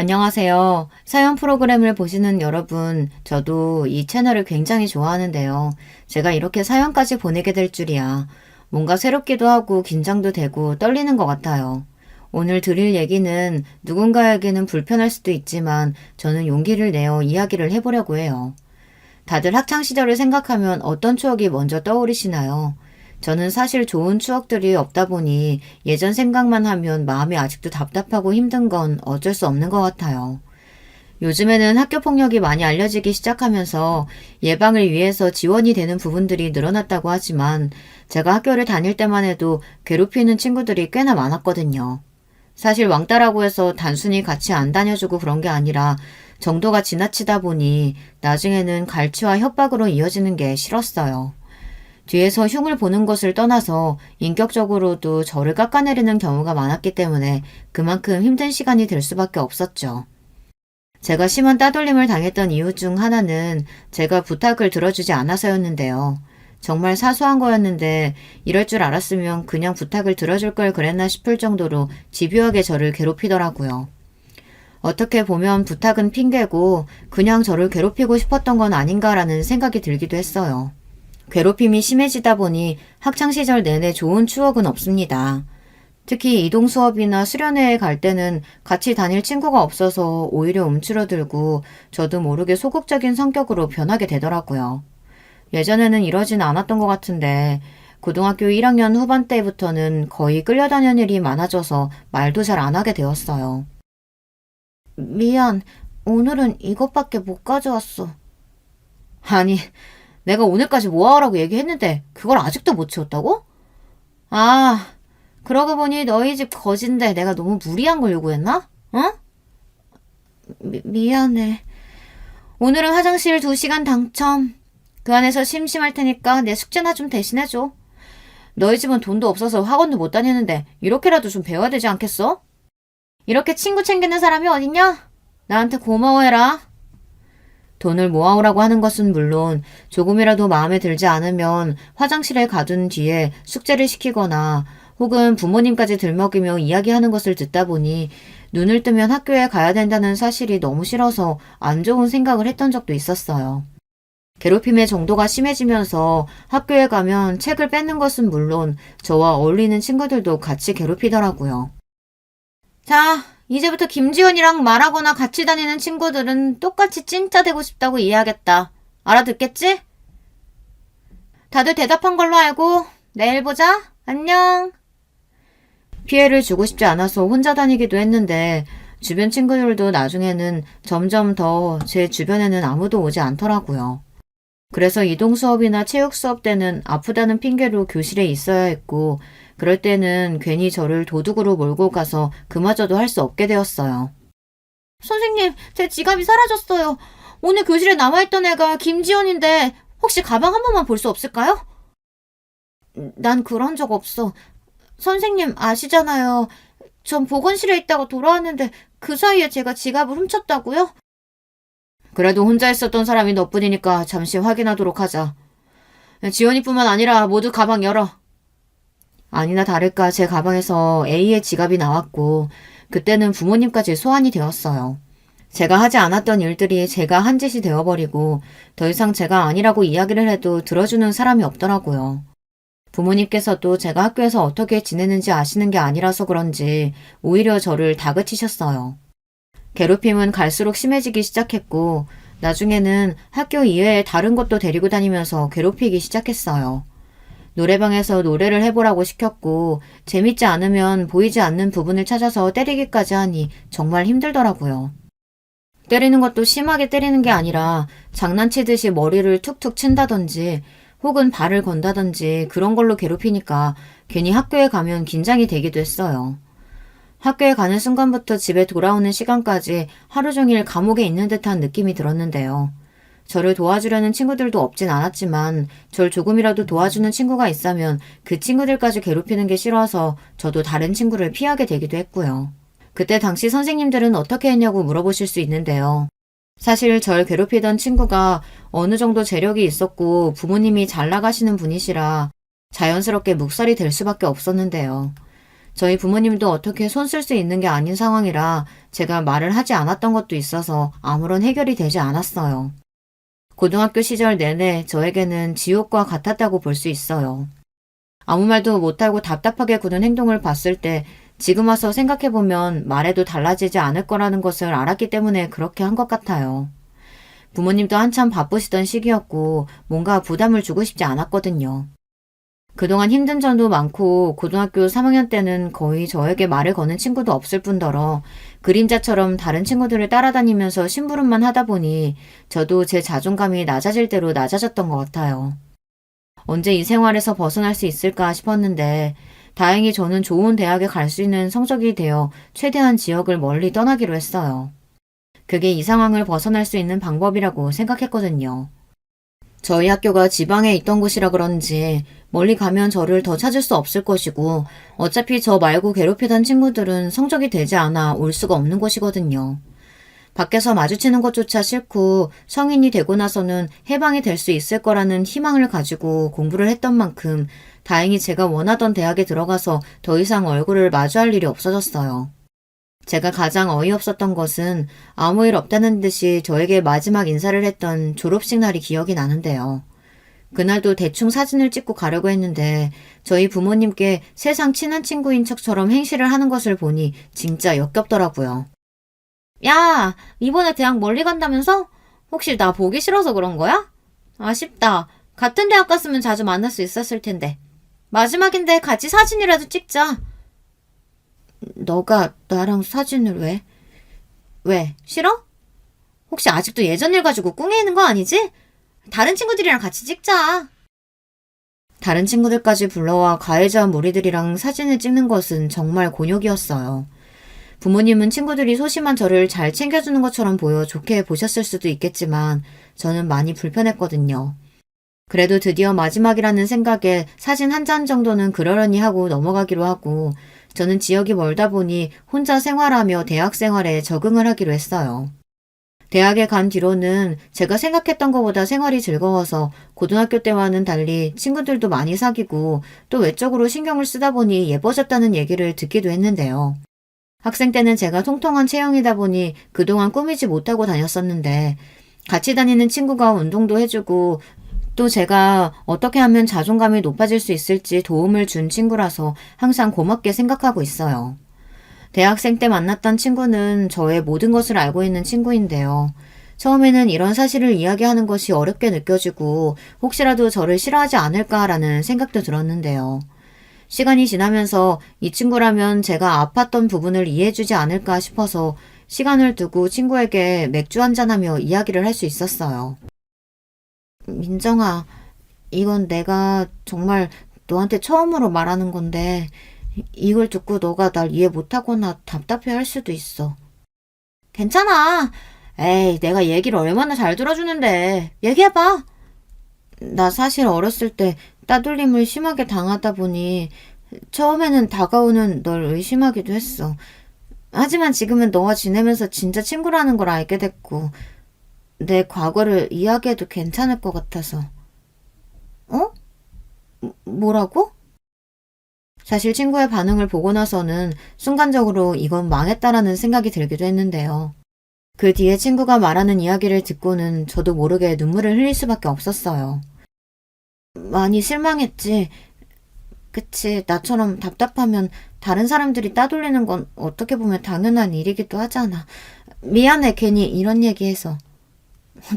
안녕하세요. 사연 프로그램을 보시는 여러분, 저도 이 채널을 굉장히 좋아하는데요. 제가 이렇게 사연까지 보내게 될 줄이야. 뭔가 새롭기도 하고 긴장도 되고 떨리는 것 같아요. 오늘 드릴 얘기는 누군가에게는 불편할 수도 있지만 저는 용기를 내어 이야기를 해보려고 해요. 다들 학창 시절을 생각하면 어떤 추억이 먼저 떠오르시나요? 저는 사실 좋은 추억들이 없다 보니 예전 생각만 하면 마음이 아직도 답답하고 힘든 건 어쩔 수 없는 것 같아요. 요즘에는 학교 폭력이 많이 알려지기 시작하면서 예방을 위해서 지원이 되는 부분들이 늘어났다고 하지만 제가 학교를 다닐 때만 해도 괴롭히는 친구들이 꽤나 많았거든요. 사실 왕따라고 해서 단순히 같이 안 다녀주고 그런 게 아니라 정도가 지나치다 보니 나중에는 갈취와 협박으로 이어지는 게 싫었어요. 뒤에서 흉을 보는 것을 떠나서 인격적으로도 저를 깎아내리는 경우가 많았기 때문에 그만큼 힘든 시간이 될 수밖에 없었죠. 제가 심한 따돌림을 당했던 이유 중 하나는 제가 부탁을 들어주지 않아서였는데요. 정말 사소한 거였는데 이럴 줄 알았으면 그냥 부탁을 들어줄 걸 그랬나 싶을 정도로 집요하게 저를 괴롭히더라고요. 어떻게 보면 부탁은 핑계고 그냥 저를 괴롭히고 싶었던 건 아닌가라는 생각이 들기도 했어요. 괴롭힘이 심해지다 보니 학창시절 내내 좋은 추억은 없습니다. 특히 이동 수업이나 수련회에 갈 때는 같이 다닐 친구가 없어서 오히려 움츠러들고 저도 모르게 소극적인 성격으로 변하게 되더라고요. 예전에는 이러진 않았던 것 같은데 고등학교 1학년 후반 때부터는 거의 끌려다니는 일이 많아져서 말도 잘 안 하게 되었어요. 미안, 오늘은 이것밖에 못 가져왔어. 아니, 내가 오늘까지 뭐 하라고 얘기했는데 그걸 아직도 못 치웠다고? 아, 그러고 보니 너희 집 거진데 내가 너무 무리한 걸 요구했나? 어? 미안해. 오늘은 화장실 2시간 당첨. 그 안에서 심심할 테니까 내 숙제나 좀 대신해줘. 너희 집은 돈도 없어서 학원도 못 다니는데 이렇게라도 좀 배워야 되지 않겠어? 이렇게 친구 챙기는 사람이 어딨냐? 나한테 고마워해라. 돈을 모아오라고 하는 것은 물론 조금이라도 마음에 들지 않으면 화장실에 가둔 뒤에 숙제를 시키거나 혹은 부모님까지 들먹이며 이야기하는 것을 듣다 보니 눈을 뜨면 학교에 가야 된다는 사실이 너무 싫어서 안 좋은 생각을 했던 적도 있었어요. 괴롭힘의 정도가 심해지면서 학교에 가면 책을 뺏는 것은 물론 저와 어울리는 친구들도 같이 괴롭히더라고요. 자, 이제부터 김지원이랑 말하거나 같이 다니는 친구들은 똑같이 찐짜 되고 싶다고 이해하겠다. 알아듣겠지? 다들 대답한 걸로 알고 내일 보자. 안녕. 피해를 주고 싶지 않아서 혼자 다니기도 했는데 주변 친구들도 나중에는 점점 더 제 주변에는 아무도 오지 않더라고요. 그래서 이동 수업이나 체육 수업 때는 아프다는 핑계로 교실에 있어야 했고 그럴 때는 괜히 저를 도둑으로 몰고 가서 그마저도 할 수 없게 되었어요. 선생님, 제 지갑이 사라졌어요. 오늘 교실에 남아있던 애가 김지연인데 혹시 가방 한 번만 볼 수 없을까요? 난 그런 적 없어. 선생님 아시잖아요. 전 보건실에 있다가 돌아왔는데 그 사이에 제가 지갑을 훔쳤다고요? 그래도 혼자 있었던 사람이 너뿐이니까 잠시 확인하도록 하자. 지연이뿐만 아니라 모두 가방 열어. 아니나 다를까 제 가방에서 A의 지갑이 나왔고 그때는 부모님까지 소환이 되었어요. 제가 하지 않았던 일들이 제가 한 짓이 되어버리고 더 이상 제가 아니라고 이야기를 해도 들어주는 사람이 없더라고요. 부모님께서도 제가 학교에서 어떻게 지내는지 아시는 게 아니라서 그런지 오히려 저를 다그치셨어요. 괴롭힘은 갈수록 심해지기 시작했고 나중에는 학교 이외에 다른 곳도 데리고 다니면서 괴롭히기 시작했어요. 노래방에서 노래를 해보라고 시켰고 재밌지 않으면 보이지 않는 부분을 찾아서 때리기까지 하니 정말 힘들더라고요. 때리는 것도 심하게 때리는 게 아니라 장난치듯이 머리를 툭툭 친다든지 혹은 발을 건다든지 그런 걸로 괴롭히니까 괜히 학교에 가면 긴장이 되기도 했어요. 학교에 가는 순간부터 집에 돌아오는 시간까지 하루 종일 감옥에 있는 듯한 느낌이 들었는데요. 저를 도와주려는 친구들도 없진 않았지만 절 조금이라도 도와주는 친구가 있다면 그 친구들까지 괴롭히는 게 싫어서 저도 다른 친구를 피하게 되기도 했고요. 그때 당시 선생님들은 어떻게 했냐고 물어보실 수 있는데요. 사실 절 괴롭히던 친구가 어느 정도 재력이 있었고 부모님이 잘 나가시는 분이시라 자연스럽게 묵살이 될 수밖에 없었는데요. 저희 부모님도 어떻게 손 쓸 수 있는 게 아닌 상황이라 제가 말을 하지 않았던 것도 있어서 아무런 해결이 되지 않았어요. 고등학교 시절 내내 저에게는 지옥과 같았다고 볼 수 있어요. 아무 말도 못하고 답답하게 구는 행동을 봤을 때 지금 와서 생각해보면 말해도 달라지지 않을 거라는 것을 알았기 때문에 그렇게 한 것 같아요. 부모님도 한참 바쁘시던 시기였고 뭔가 부담을 주고 싶지 않았거든요. 그동안 힘든 점도 많고 고등학교 3학년 때는 거의 저에게 말을 거는 친구도 없을 뿐더러 그림자처럼 다른 친구들을 따라다니면서 심부름만 하다 보니 저도 제 자존감이 낮아질 대로 낮아졌던 것 같아요. 언제 이 생활에서 벗어날 수 있을까 싶었는데 다행히 저는 좋은 대학에 갈 수 있는 성적이 되어 최대한 지역을 멀리 떠나기로 했어요. 그게 이 상황을 벗어날 수 있는 방법이라고 생각했거든요. 저희 학교가 지방에 있던 곳이라 그런지 멀리 가면 저를 더 찾을 수 없을 것이고 어차피 저 말고 괴롭히던 친구들은 성적이 되지 않아 올 수가 없는 곳이거든요. 밖에서 마주치는 것조차 싫고 성인이 되고 나서는 해방이 될 수 있을 거라는 희망을 가지고 공부를 했던 만큼 다행히 제가 원하던 대학에 들어가서 더 이상 얼굴을 마주할 일이 없어졌어요. 제가 가장 어이없었던 것은 아무 일 없다는 듯이 저에게 마지막 인사를 했던 졸업식 날이 기억이 나는데요. 그날도 대충 사진을 찍고 가려고 했는데 저희 부모님께 세상 친한 친구인 척처럼 행실을 하는 것을 보니 진짜 역겹더라고요. 야, 이번에 대학 멀리 간다면서? 혹시 나 보기 싫어서 그런 거야? 아쉽다. 같은 대학 갔으면 자주 만날 수 있었을 텐데. 마지막인데 같이 사진이라도 찍자. 너가 나랑 사진을 왜? 왜? 싫어? 혹시 아직도 예전 일 가지고 꿍해있는 거 아니지? 다른 친구들이랑 같이 찍자. 다른 친구들까지 불러와 가해자 무리들이랑 사진을 찍는 것은 정말 곤욕이었어요. 부모님은 친구들이 소심한 저를 잘 챙겨주는 것처럼 보여 좋게 보셨을 수도 있겠지만 저는 많이 불편했거든요. 그래도 드디어 마지막이라는 생각에 사진 한 장 정도는 그러려니 하고 넘어가기로 하고 저는 지역이 멀다 보니 혼자 생활하며 대학 생활에 적응을 하기로 했어요. 대학에 간 뒤로는 제가 생각했던 것보다 생활이 즐거워서 고등학교 때와는 달리 친구들도 많이 사귀고 또 외적으로 신경을 쓰다 보니 예뻐졌다는 얘기를 듣기도 했는데요. 학생 때는 제가 통통한 체형이다 보니 그동안 꾸미지 못하고 다녔었는데 같이 다니는 친구가 운동도 해주고 또 제가 어떻게 하면 자존감이 높아질 수 있을지 도움을 준 친구라서 항상 고맙게 생각하고 있어요. 대학생 때 만났던 친구는 저의 모든 것을 알고 있는 친구인데요. 처음에는 이런 사실을 이야기하는 것이 어렵게 느껴지고 혹시라도 저를 싫어하지 않을까라는 생각도 들었는데요. 시간이 지나면서 이 친구라면 제가 아팠던 부분을 이해해주지 않을까 싶어서 시간을 두고 친구에게 맥주 한잔하며 이야기를 할 수 있었어요. 민정아, 이건 내가 정말 너한테 처음으로 말하는 건데 이걸 듣고 너가 날 이해 못하거나 답답해할 수도 있어. 괜찮아. 에이, 내가 얘기를 얼마나 잘 들어주는데. 얘기해봐. 나 사실 어렸을 때 따돌림을 심하게 당하다 보니 처음에는 다가오는 널 의심하기도 했어. 하지만 지금은 너와 지내면서 진짜 친구라는 걸 알게 됐고 내 과거를 이야기해도 괜찮을 것 같아서. 어? 뭐라고? 사실 친구의 반응을 보고 나서는 순간적으로 이건 망했다라는 생각이 들기도 했는데요. 그 뒤에 친구가 말하는 이야기를 듣고는 저도 모르게 눈물을 흘릴 수밖에 없었어요. 많이 실망했지. 그치, 나처럼 답답하면 다른 사람들이 따돌리는 건 어떻게 보면 당연한 일이기도 하잖아. 미안해, 괜히 이런 얘기해서.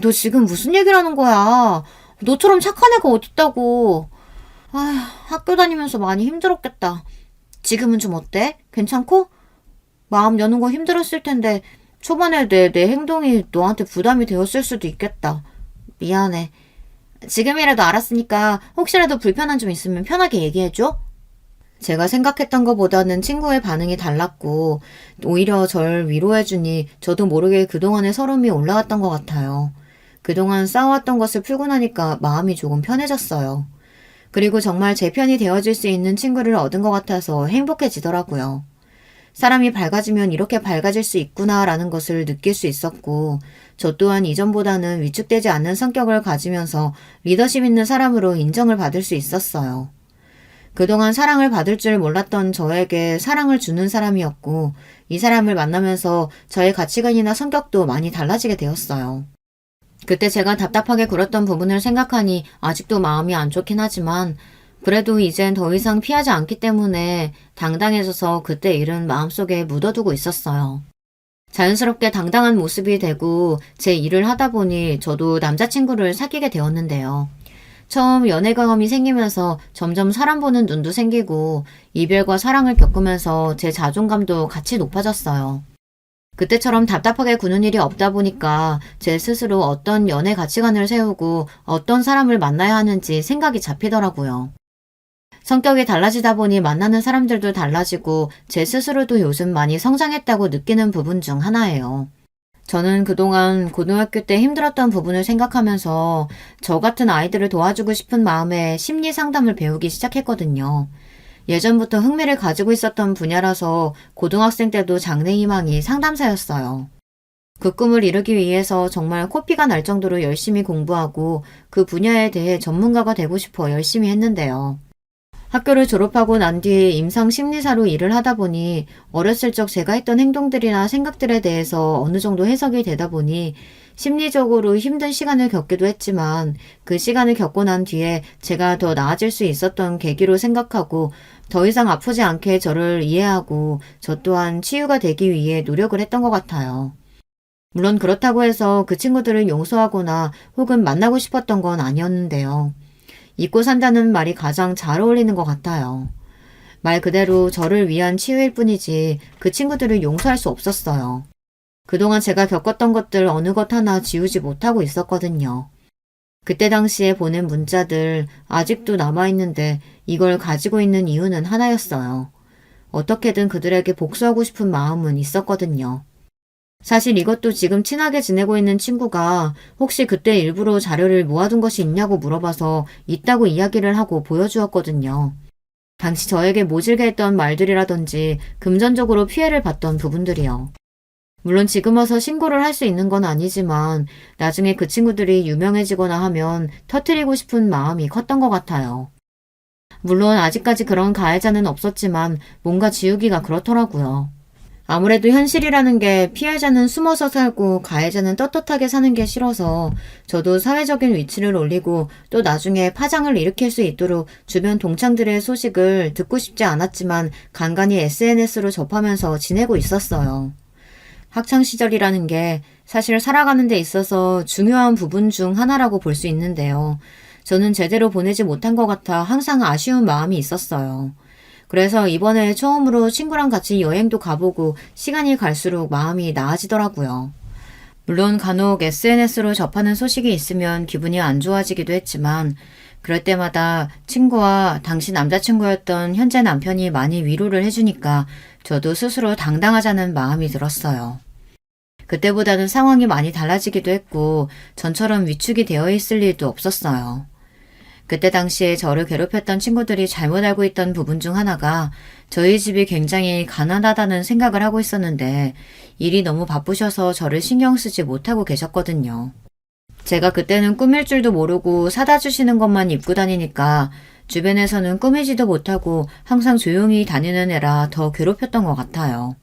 너 지금 무슨 얘기를 하는 거야? 너처럼 착한 애가 어딨다고. 아휴, 학교 다니면서 많이 힘들었겠다. 지금은 좀 어때? 괜찮고? 마음 여는 거 힘들었을 텐데 초반에 내 행동이 너한테 부담이 되었을 수도 있겠다. 미안해. 지금이라도 알았으니까 혹시라도 불편한 점 있으면 편하게 얘기해줘. 제가 생각했던 것보다는 친구의 반응이 달랐고 오히려 절 위로해주니 저도 모르게 그동안의 서름이 올라왔던 것 같아요. 그동안 싸워왔던 것을 풀고 나니까 마음이 조금 편해졌어요. 그리고 정말 제 편이 되어줄 수 있는 친구를 얻은 것 같아서 행복해지더라고요. 사람이 밝아지면 이렇게 밝아질 수 있구나라는 것을 느낄 수 있었고 저 또한 이전보다는 위축되지 않는 성격을 가지면서 리더십 있는 사람으로 인정을 받을 수 있었어요. 그동안 사랑을 받을 줄 몰랐던 저에게 사랑을 주는 사람이었고, 이 사람을 만나면서 저의 가치관이나 성격도 많이 달라지게 되었어요. 그때 제가 답답하게 굴었던 부분을 생각하니 아직도 마음이 안 좋긴 하지만, 그래도 이젠 더 이상 피하지 않기 때문에 당당해져서 그때 일은 마음속에 묻어두고 있었어요. 자연스럽게 당당한 모습이 되고 제 일을 하다 보니 저도 남자친구를 사귀게 되었는데요. 처음 연애 경험이 생기면서 점점 사람 보는 눈도 생기고 이별과 사랑을 겪으면서 제 자존감도 같이 높아졌어요. 그때처럼 답답하게 구는 일이 없다 보니까 제 스스로 어떤 연애 가치관을 세우고 어떤 사람을 만나야 하는지 생각이 잡히더라고요. 성격이 달라지다 보니 만나는 사람들도 달라지고 제 스스로도 요즘 많이 성장했다고 느끼는 부분 중 하나예요. 저는 그동안 고등학교 때 힘들었던 부분을 생각하면서 저 같은 아이들을 도와주고 싶은 마음에 심리 상담을 배우기 시작했거든요. 예전부터 흥미를 가지고 있었던 분야라서 고등학생 때도 장래희망이 상담사였어요. 그 꿈을 이루기 위해서 정말 코피가 날 정도로 열심히 공부하고 그 분야에 대해 전문가가 되고 싶어 열심히 했는데요. 학교를 졸업하고 난 뒤에 임상심리사로 일을 하다 보니 어렸을 적 제가 했던 행동들이나 생각들에 대해서 어느 정도 해석이 되다 보니 심리적으로 힘든 시간을 겪기도 했지만 그 시간을 겪고 난 뒤에 제가 더 나아질 수 있었던 계기로 생각하고 더 이상 아프지 않게 저를 이해하고 저 또한 치유가 되기 위해 노력을 했던 것 같아요. 물론 그렇다고 해서 그 친구들을 용서하거나 혹은 만나고 싶었던 건 아니었는데요. 잊고 산다는 말이 가장 잘 어울리는 것 같아요. 말 그대로 저를 위한 치유일 뿐이지 그 친구들을 용서할 수 없었어요. 그동안 제가 겪었던 것들 어느 것 하나 지우지 못하고 있었거든요. 그때 당시에 보낸 문자들 아직도 남아있는데 이걸 가지고 있는 이유는 하나였어요. 어떻게든 그들에게 복수하고 싶은 마음은 있었거든요. 사실 이것도 지금 친하게 지내고 있는 친구가 혹시 그때 일부러 자료를 모아둔 것이 있냐고 물어봐서 있다고 이야기를 하고 보여주었거든요. 당시 저에게 모질게 했던 말들이라든지 금전적으로 피해를 봤던 부분들이요. 물론 지금 와서 신고를 할 수 있는 건 아니지만 나중에 그 친구들이 유명해지거나 하면 터뜨리고 싶은 마음이 컸던 것 같아요. 물론 아직까지 그런 가해자는 없었지만 뭔가 지우기가 그렇더라고요. 아무래도 현실이라는 게 피해자는 숨어서 살고 가해자는 떳떳하게 사는 게 싫어서 저도 사회적인 위치를 올리고 또 나중에 파장을 일으킬 수 있도록 주변 동창들의 소식을 듣고 싶지 않았지만 간간히 SNS로 접하면서 지내고 있었어요. 학창시절이라는 게 사실 살아가는 데 있어서 중요한 부분 중 하나라고 볼 수 있는데요. 저는 제대로 보내지 못한 것 같아 항상 아쉬운 마음이 있었어요. 그래서 이번에 처음으로 친구랑 같이 여행도 가보고 시간이 갈수록 마음이 나아지더라고요. 물론 간혹 SNS로 접하는 소식이 있으면 기분이 안 좋아지기도 했지만 그럴 때마다 친구와 당시 남자친구였던 현재 남편이 많이 위로를 해주니까 저도 스스로 당당하자는 마음이 들었어요. 그때보다는 상황이 많이 달라지기도 했고 전처럼 위축이 되어 있을 일도 없었어요. 그때 당시에 저를 괴롭혔던 친구들이 잘못 알고 있던 부분 중 하나가 저희 집이 굉장히 가난하다는 생각을 하고 있었는데 일이 너무 바쁘셔서 저를 신경 쓰지 못하고 계셨거든요. 제가 그때는 꾸밀 줄도 모르고 사다 주시는 것만 입고 다니니까 주변에서는 꾸미지도 못하고 항상 조용히 다니는 애라 더 괴롭혔던 것 같아요.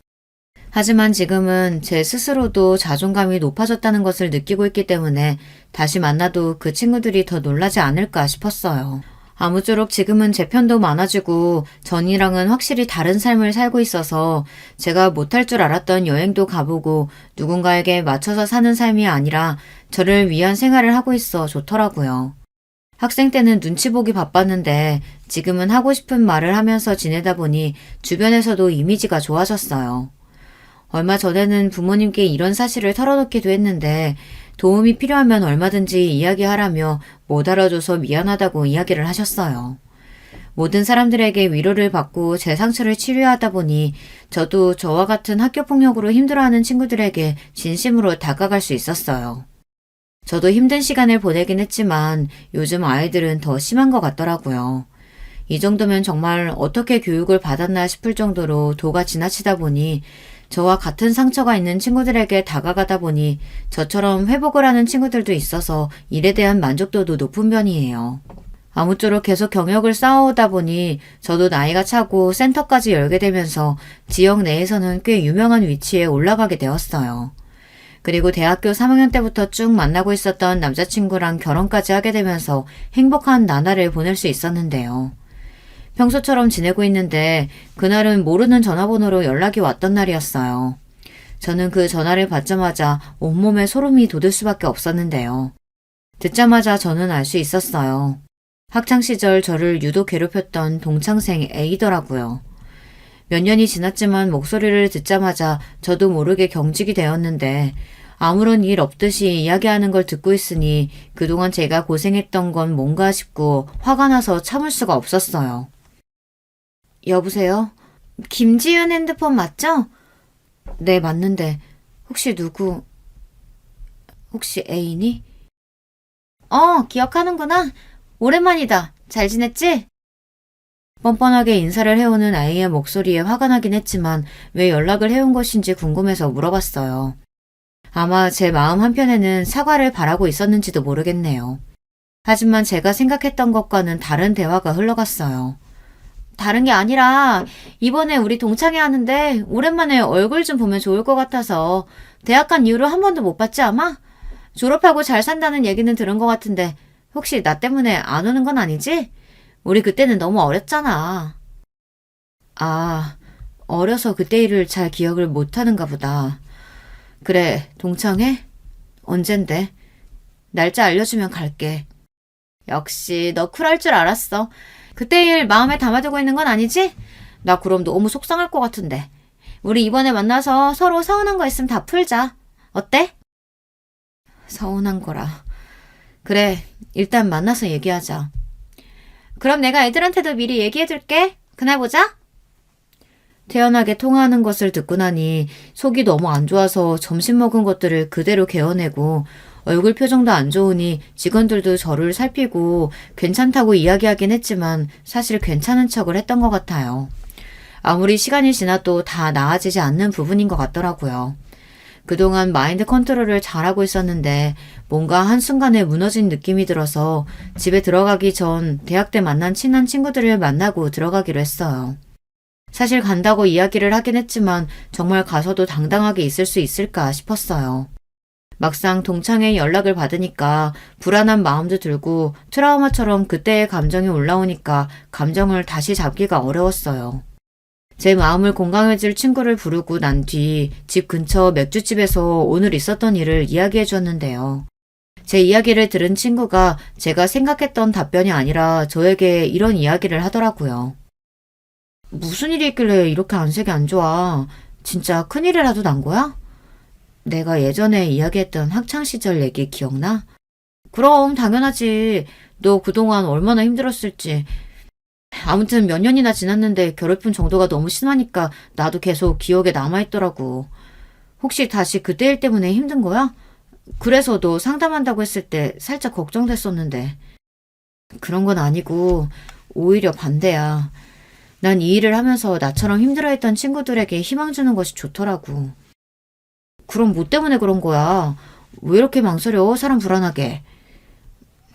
하지만 지금은 제 스스로도 자존감이 높아졌다는 것을 느끼고 있기 때문에 다시 만나도 그 친구들이 더 놀라지 않을까 싶었어요. 아무쪼록 지금은 제 편도 많아지고 전이랑은 확실히 다른 삶을 살고 있어서 제가 못할 줄 알았던 여행도 가보고 누군가에게 맞춰서 사는 삶이 아니라 저를 위한 생활을 하고 있어 좋더라고요. 학생 때는 눈치 보기 바빴는데 지금은 하고 싶은 말을 하면서 지내다 보니 주변에서도 이미지가 좋아졌어요. 얼마 전에는 부모님께 이런 사실을 털어놓기도 했는데 도움이 필요하면 얼마든지 이야기하라며 못 알아줘서 미안하다고 이야기를 하셨어요. 모든 사람들에게 위로를 받고 제 상처를 치료하다 보니 저도 저와 같은 학교폭력으로 힘들어하는 친구들에게 진심으로 다가갈 수 있었어요. 저도 힘든 시간을 보내긴 했지만 요즘 아이들은 더 심한 것 같더라고요. 이 정도면 정말 어떻게 교육을 받았나 싶을 정도로 도가 지나치다 보니 저와 같은 상처가 있는 친구들에게 다가가다 보니 저처럼 회복을 하는 친구들도 있어서 일에 대한 만족도도 높은 편이에요. 아무쪼록 계속 경력을 쌓아오다 보니 저도 나이가 차고 센터까지 열게 되면서 지역 내에서는 꽤 유명한 위치에 올라가게 되었어요. 그리고 대학교 3학년 때부터 쭉 만나고 있었던 남자친구랑 결혼까지 하게 되면서 행복한 나날을 보낼 수 있었는데요. 평소처럼 지내고 있는데 그날은 모르는 전화번호로 연락이 왔던 날이었어요. 저는 그 전화를 받자마자 온몸에 소름이 돋을 수밖에 없었는데요. 듣자마자 저는 알 수 있었어요. 학창시절 저를 유독 괴롭혔던 동창생 A더라고요. 몇 년이 지났지만 목소리를 듣자마자 저도 모르게 경직이 되었는데 아무런 일 없듯이 이야기하는 걸 듣고 있으니 그동안 제가 고생했던 건 뭔가 싶고 화가 나서 참을 수가 없었어요. 여보세요? 김지윤 핸드폰 맞죠? 네, 맞는데 혹시 혹시 애인이? 기억하는구나. 오랜만이다. 잘 지냈지? 뻔뻔하게 인사를 해오는 아이의 목소리에 화가 나긴 했지만 왜 연락을 해온 것인지 궁금해서 물어봤어요. 아마 제 마음 한편에는 사과를 바라고 있었는지도 모르겠네요. 하지만 제가 생각했던 것과는 다른 대화가 흘러갔어요. 다른 게 아니라 이번에 우리 동창회 하는데 오랜만에 얼굴 좀 보면 좋을 것 같아서 대학 간 이후로 한 번도 못 봤지 아마? 졸업하고 잘 산다는 얘기는 들은 것 같은데 혹시 나 때문에 안 오는 건 아니지? 우리 그때는 너무 어렸잖아. 아, 어려서 그때 일을 잘 기억을 못하는가 보다. 그래, 동창회? 언젠데? 날짜 알려주면 갈게. 역시 너 쿨할 줄 알았어. 그때 일 마음에 담아두고 있는 건 아니지? 나 그럼 너무 속상할 것 같은데. 우리 이번에 만나서 서로 서운한 거 있으면 다 풀자. 어때? 서운한 거라. 그래, 일단 만나서 얘기하자. 그럼 내가 애들한테도 미리 얘기해둘게. 그날 보자. 태연하게 통화하는 것을 듣고 나니 속이 너무 안 좋아서 점심 먹은 것들을 그대로 개어내고 얼굴 표정도 안 좋으니 직원들도 저를 살피고 괜찮다고 이야기하긴 했지만 사실 괜찮은 척을 했던 것 같아요. 아무리 시간이 지나도 다 나아지지 않는 부분인 것 같더라고요. 그동안 마인드 컨트롤을 잘하고 있었는데 뭔가 한순간에 무너진 느낌이 들어서 집에 들어가기 전 대학 때 만난 친한 친구들을 만나고 들어가기로 했어요. 사실 간다고 이야기를 하긴 했지만 정말 가서도 당당하게 있을 수 있을까 싶었어요. 막상 동창회 연락을 받으니까 불안한 마음도 들고 트라우마처럼 그때의 감정이 올라오니까 감정을 다시 잡기가 어려웠어요. 제 마음을 공감해줄 친구를 부르고 난 뒤 집 근처 맥주집에서 오늘 있었던 일을 이야기해 주었는데요. 제 이야기를 들은 친구가 제가 생각했던 답변이 아니라 저에게 이런 이야기를 하더라고요. 무슨 일이 있길래 이렇게 안색이 안 좋아? 진짜 큰일이라도 난 거야? 내가 예전에 이야기했던 학창시절 얘기 기억나? 그럼 당연하지. 너 그동안 얼마나 힘들었을지. 아무튼 몇 년이나 지났는데 괴롭힘 정도가 너무 심하니까 나도 계속 기억에 남아있더라고. 혹시 다시 그때 일 때문에 힘든 거야? 그래서 너 상담한다고 했을 때 살짝 걱정됐었는데. 그런 건 아니고 오히려 반대야. 난 이 일을 하면서 나처럼 힘들어했던 친구들에게 희망 주는 것이 좋더라고. 그럼 뭐 때문에 그런 거야? 왜 이렇게 망설여? 사람 불안하게.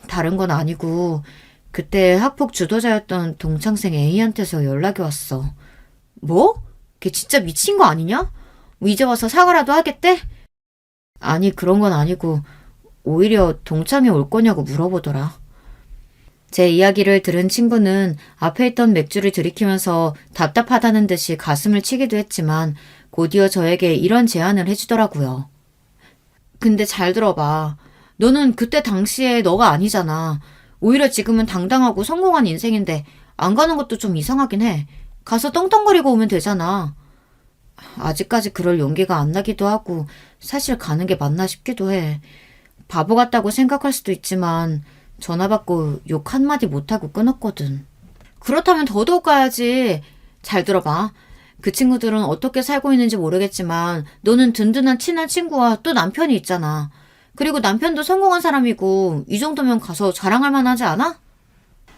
다른 건 아니고 그때 학폭 주도자였던 동창생 A한테서 연락이 왔어. 뭐? 걔 진짜 미친 거 아니냐? 이제 와서 사과라도 하겠대? 아니 그런 건 아니고 오히려 동창회 올 거냐고 물어보더라. 제 이야기를 들은 친구는 앞에 있던 맥주를 들이키면서 답답하다는 듯이 가슴을 치기도 했지만 곧이어 저에게 이런 제안을 해주더라고요. 근데 잘 들어봐. 너는 그때 당시에 너가 아니잖아. 오히려 지금은 당당하고 성공한 인생인데 안 가는 것도 좀 이상하긴 해. 가서 떵떵거리고 오면 되잖아. 아직까지 그럴 용기가 안 나기도 하고 사실 가는 게 맞나 싶기도 해. 바보 같다고 생각할 수도 있지만 전화 받고 욕 한마디 못하고 끊었거든. 그렇다면 더더욱 가야지. 잘 들어봐. 그 친구들은 어떻게 살고 있는지 모르겠지만 너는 든든한 친한 친구와 또 남편이 있잖아. 그리고 남편도 성공한 사람이고 이 정도면 가서 자랑할 만하지 않아?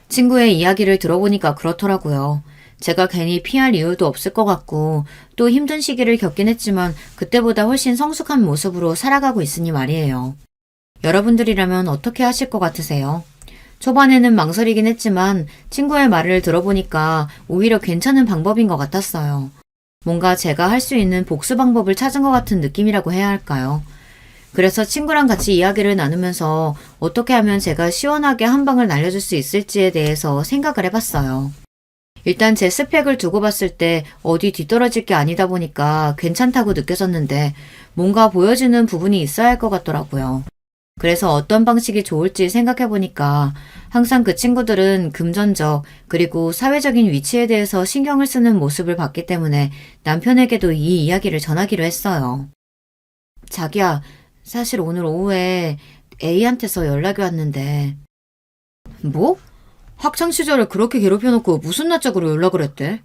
친구의 이야기를 들어보니까 그렇더라고요. 제가 괜히 피할 이유도 없을 것 같고 또 힘든 시기를 겪긴 했지만 그때보다 훨씬 성숙한 모습으로 살아가고 있으니 말이에요. 여러분들이라면 어떻게 하실 것 같으세요? 초반에는 망설이긴 했지만 친구의 말을 들어보니까 오히려 괜찮은 방법인 것 같았어요. 뭔가 제가 할 수 있는 복수 방법을 찾은 것 같은 느낌이라고 해야 할까요? 그래서 친구랑 같이 이야기를 나누면서 어떻게 하면 제가 시원하게 한 방을 날려줄 수 있을지에 대해서 생각을 해봤어요. 일단 제 스펙을 두고 봤을 때 어디 뒤떨어질 게 아니다 보니까 괜찮다고 느껴졌는데 뭔가 보여주는 부분이 있어야 할 것 같더라고요. 그래서 어떤 방식이 좋을지 생각해보니까 항상 그 친구들은 금전적 그리고 사회적인 위치에 대해서 신경을 쓰는 모습을 봤기 때문에 남편에게도 이 이야기를 전하기로 했어요. 자기야, 사실 오늘 오후에 A한테서 연락이 왔는데. 뭐? 학창시절에 그렇게 괴롭혀놓고 무슨 낯짝으로 연락을 했대?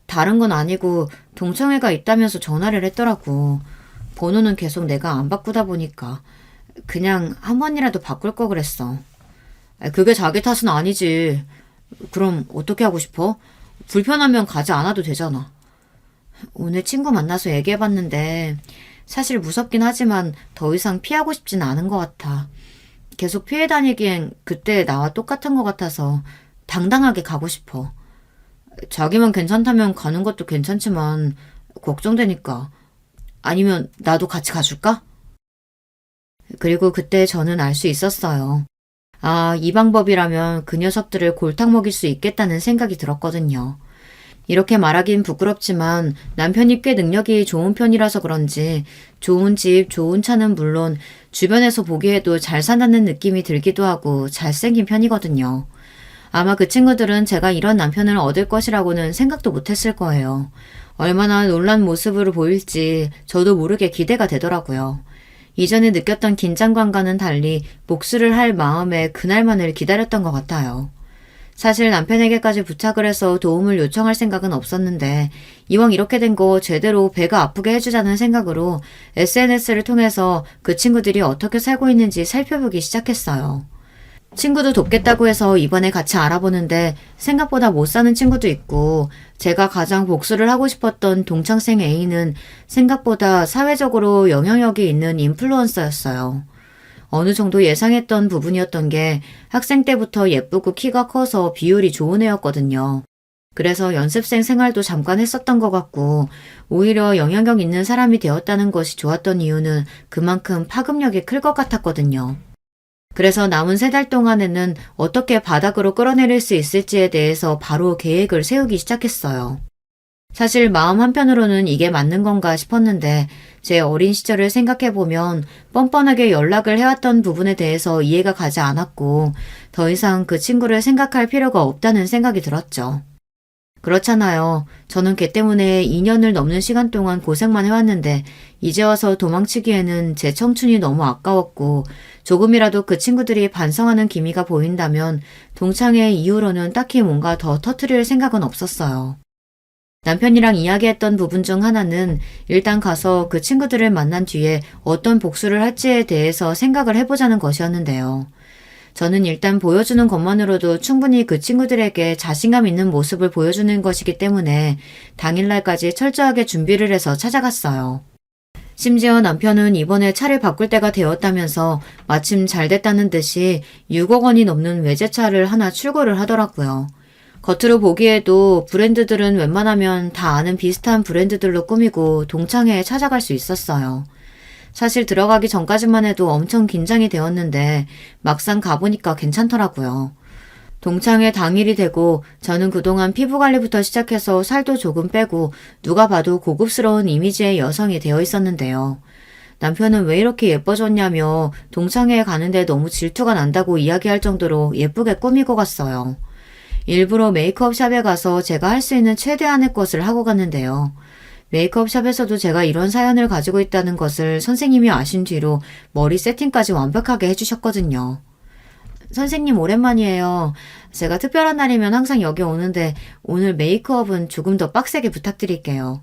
다른 건 아니고 동창회가 있다면서 전화를 했더라고. 번호는 계속 내가 안 바꾸다 보니까 그냥 한 번이라도 바꿀 거 그랬어. 그게 자기 탓은 아니지. 그럼 어떻게 하고 싶어? 불편하면 가지 않아도 되잖아. 오늘 친구 만나서 얘기해봤는데 사실 무섭긴 하지만 더 이상 피하고 싶진 않은 것 같아. 계속 피해 다니기엔 그때 나와 똑같은 것 같아서 당당하게 가고 싶어. 자기만 괜찮다면 가는 것도 괜찮지만 걱정되니까. 아니면 나도 같이 가줄까? 그리고 그때 저는 알 수 있었어요. 아, 이 방법이라면 그 녀석들을 골탕 먹일 수 있겠다는 생각이 들었거든요. 이렇게 말하긴 부끄럽지만 남편이 꽤 능력이 좋은 편이라서 그런지 좋은 집, 좋은 차는 물론 주변에서 보기에도 잘 산다는 느낌이 들기도 하고 잘생긴 편이거든요. 아마 그 친구들은 제가 이런 남편을 얻을 것이라고는 생각도 못했을 거예요. 얼마나 놀란 모습으로 보일지 저도 모르게 기대가 되더라고요. 이전에 느꼈던 긴장감과는 달리 복수를 할 마음에 그날만을 기다렸던 것 같아요. 사실 남편에게까지 부탁을 해서 도움을 요청할 생각은 없었는데 이왕 이렇게 된 거 제대로 배가 아프게 해주자는 생각으로 SNS를 통해서 그 친구들이 어떻게 살고 있는지 살펴보기 시작했어요. 친구도 돕겠다고 해서 이번에 같이 알아보는데 생각보다 못 사는 친구도 있고 제가 가장 복수를 하고 싶었던 동창생 A는 생각보다 사회적으로 영향력이 있는 인플루언서였어요. 어느 정도 예상했던 부분이었던 게 학생 때부터 예쁘고 키가 커서 비율이 좋은 애였거든요. 그래서 연습생 생활도 잠깐 했었던 것 같고 오히려 영향력 있는 사람이 되었다는 것이 좋았던 이유는 그만큼 파급력이 클 것 같았거든요. 그래서 남은 3달 동안에는 어떻게 바닥으로 끌어내릴 수 있을지에 대해서 바로 계획을 세우기 시작했어요. 사실 마음 한편으로는 이게 맞는 건가 싶었는데 제 어린 시절을 생각해보면 뻔뻔하게 연락을 해왔던 부분에 대해서 이해가 가지 않았고 더 이상 그 친구를 생각할 필요가 없다는 생각이 들었죠. 그렇잖아요. 저는 걔 때문에 2년을 넘는 시간 동안 고생만 해왔는데 이제 와서 도망치기에는 제 청춘이 너무 아까웠고 조금이라도 그 친구들이 반성하는 기미가 보인다면 동창회 이후로는 딱히 뭔가 더 터트릴 생각은 없었어요. 남편이랑 이야기했던 부분 중 하나는 일단 가서 그 친구들을 만난 뒤에 어떤 복수를 할지에 대해서 생각을 해보자는 것이었는데요. 저는 일단 보여주는 것만으로도 충분히 그 친구들에게 자신감 있는 모습을 보여주는 것이기 때문에 당일날까지 철저하게 준비를 해서 찾아갔어요. 심지어 남편은 이번에 차를 바꿀 때가 되었다면서 마침 잘 됐다는 듯이 6억 원이 넘는 외제차를 하나 출고를 하더라고요. 겉으로 보기에도 브랜드들은 웬만하면 다 아는 비슷한 브랜드들로 꾸미고 동창회에 찾아갈 수 있었어요. 사실 들어가기 전까지만 해도 엄청 긴장이 되었는데 막상 가보니까 괜찮더라고요. 동창회 당일이 되고 저는 그동안 피부 관리부터 시작해서 살도 조금 빼고 누가 봐도 고급스러운 이미지의 여성이 되어 있었는데요. 남편은 왜 이렇게 예뻐졌냐며 동창회에 가는데 너무 질투가 난다고 이야기할 정도로 예쁘게 꾸미고 갔어요. 일부러 메이크업 샵에 가서 제가 할 수 있는 최대한의 것을 하고 갔는데요. 메이크업 샵에서도 제가 이런 사연을 가지고 있다는 것을 선생님이 아신 뒤로 머리 세팅까지 완벽하게 해주셨거든요. 선생님 오랜만이에요. 제가 특별한 날이면 항상 여기 오는데 오늘 메이크업은 조금 더 빡세게 부탁드릴게요.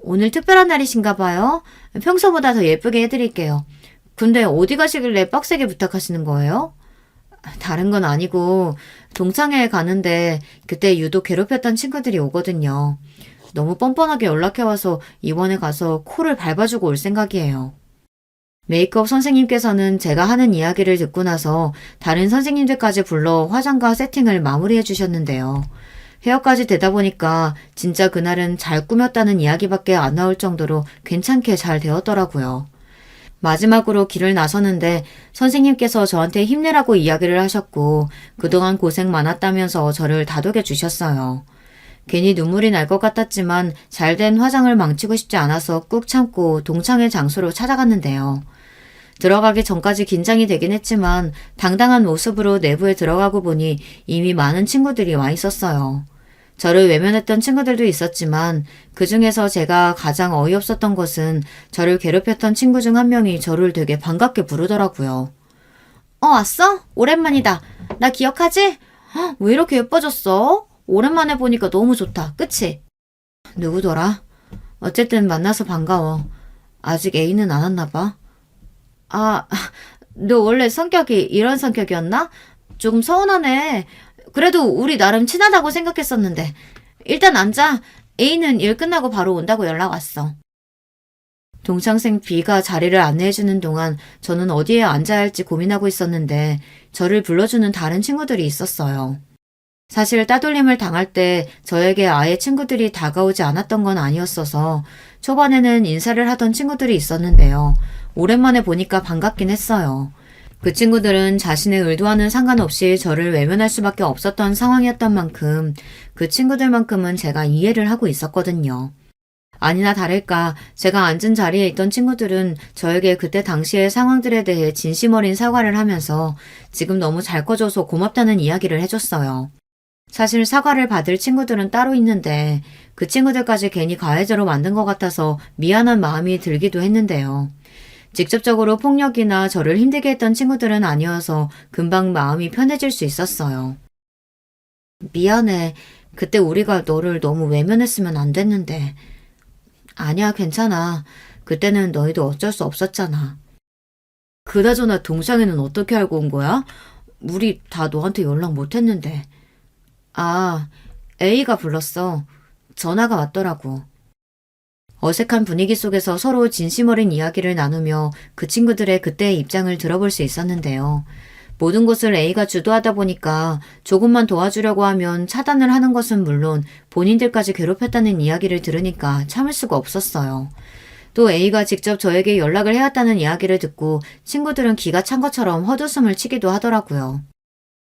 오늘 특별한 날이신가 봐요. 평소보다 더 예쁘게 해드릴게요. 근데 어디 가시길래 빡세게 부탁하시는 거예요? 다른 건 아니고 동창회에 가는데 그때 유독 괴롭혔던 친구들이 오거든요. 너무 뻔뻔하게 연락해와서 이번에 가서 코를 밟아주고 올 생각이에요. 메이크업 선생님께서는 제가 하는 이야기를 듣고 나서 다른 선생님들까지 불러 화장과 세팅을 마무리해 주셨는데요. 헤어까지 되다 보니까 진짜 그날은 잘 꾸몄다는 이야기밖에 안 나올 정도로 괜찮게 잘 되었더라고요. 마지막으로 길을 나서는데 선생님께서 저한테 힘내라고 이야기를 하셨고 그동안 고생 많았다면서 저를 다독여 주셨어요. 괜히 눈물이 날 것 같았지만 잘된 화장을 망치고 싶지 않아서 꾹 참고 동창회 장소로 찾아갔는데요. 들어가기 전까지 긴장이 되긴 했지만 당당한 모습으로 내부에 들어가고 보니 이미 많은 친구들이 와 있었어요. 저를 외면했던 친구들도 있었지만 그 중에서 제가 가장 어이없었던 것은 저를 괴롭혔던 친구 중 한 명이 저를 되게 반갑게 부르더라고요. 왔어? 오랜만이다. 나 기억하지? 왜 이렇게 예뻐졌어? 오랜만에 보니까 너무 좋다. 그치? 누구더라? 어쨌든 만나서 반가워. 아직 애인은 안 왔나 봐. 너 원래 성격이 이런 성격이었나? 조금 서운하네. 그래도 우리 나름 친하다고 생각했었는데. 일단 앉아. A는 일 끝나고 바로 온다고 연락 왔어. 동창생 B가 자리를 안내해주는 동안 저는 어디에 앉아야 할지 고민하고 있었는데 저를 불러주는 다른 친구들이 있었어요. 사실 따돌림을 당할 때 저에게 아예 친구들이 다가오지 않았던 건 아니었어서 초반에는 인사를 하던 친구들이 있었는데요. 오랜만에 보니까 반갑긴 했어요. 그 친구들은 자신의 의도와는 상관없이 저를 외면할 수밖에 없었던 상황이었던 만큼 그 친구들만큼은 제가 이해를 하고 있었거든요. 아니나 다를까 제가 앉은 자리에 있던 친구들은 저에게 그때 당시의 상황들에 대해 진심 어린 사과를 하면서 지금 너무 잘 커져서 고맙다는 이야기를 해줬어요. 사실 사과를 받을 친구들은 따로 있는데 그 친구들까지 괜히 가해자로 만든 것 같아서 미안한 마음이 들기도 했는데요. 직접적으로 폭력이나 저를 힘들게 했던 친구들은 아니어서 금방 마음이 편해질 수 있었어요. 미안해. 그때 우리가 너를 너무 외면했으면 안 됐는데. 아니야, 괜찮아. 그때는 너희도 어쩔 수 없었잖아. 그나저나 동창회는 어떻게 알고 온 거야? 우리 다 너한테 연락 못 했는데. A가 불렀어. 전화가 왔더라고. 어색한 분위기 속에서 서로 진심 어린 이야기를 나누며 그 친구들의 그때의 입장을 들어볼 수 있었는데요. 모든 것을 A가 주도하다 보니까 조금만 도와주려고 하면 차단을 하는 것은 물론 본인들까지 괴롭혔다는 이야기를 들으니까 참을 수가 없었어요. 또 A가 직접 저에게 연락을 해왔다는 이야기를 듣고 친구들은 기가 찬 것처럼 헛웃음을 치기도 하더라고요.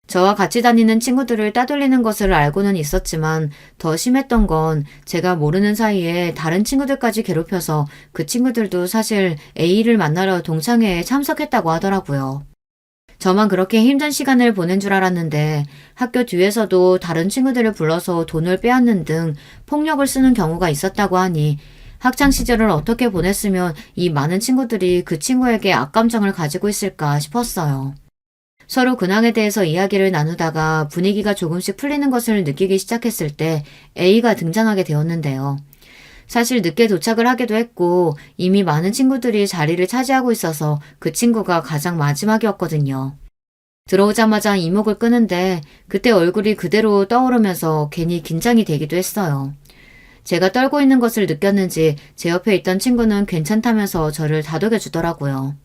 저와 같이 다니는 친구들을 따돌리는 것을 알고는 있었지만 더 심했던 건 제가 모르는 사이에 다른 친구들까지 괴롭혀서 그 친구들도 사실 A를 만나러 동창회에 참석했다고 하더라고요. 저만 그렇게 힘든 시간을 보낸 줄 알았는데 학교 뒤에서도 다른 친구들을 불러서 돈을 빼앗는 등 폭력을 쓰는 경우가 있었다고 하니 학창 시절을 어떻게 보냈으면 이 많은 친구들이 그 친구에게 악감정을 가지고 있을까 싶었어요. 서로 근황에 대해서 이야기를 나누다가 분위기가 조금씩 풀리는 것을 느끼기 시작했을 때 A가 등장하게 되었는데요. 사실 늦게 도착을 하기도 했고 이미 많은 친구들이 자리를 차지하고 있어서 그 친구가 가장 마지막이었거든요. 들어오자마자 이목을 끄는데 그때 얼굴이 그대로 떠오르면서 괜히 긴장이 되기도 했어요. 제가 떨고 있는 것을 느꼈는지 제 옆에 있던 친구는 괜찮다면서 저를 다독여 주더라고요.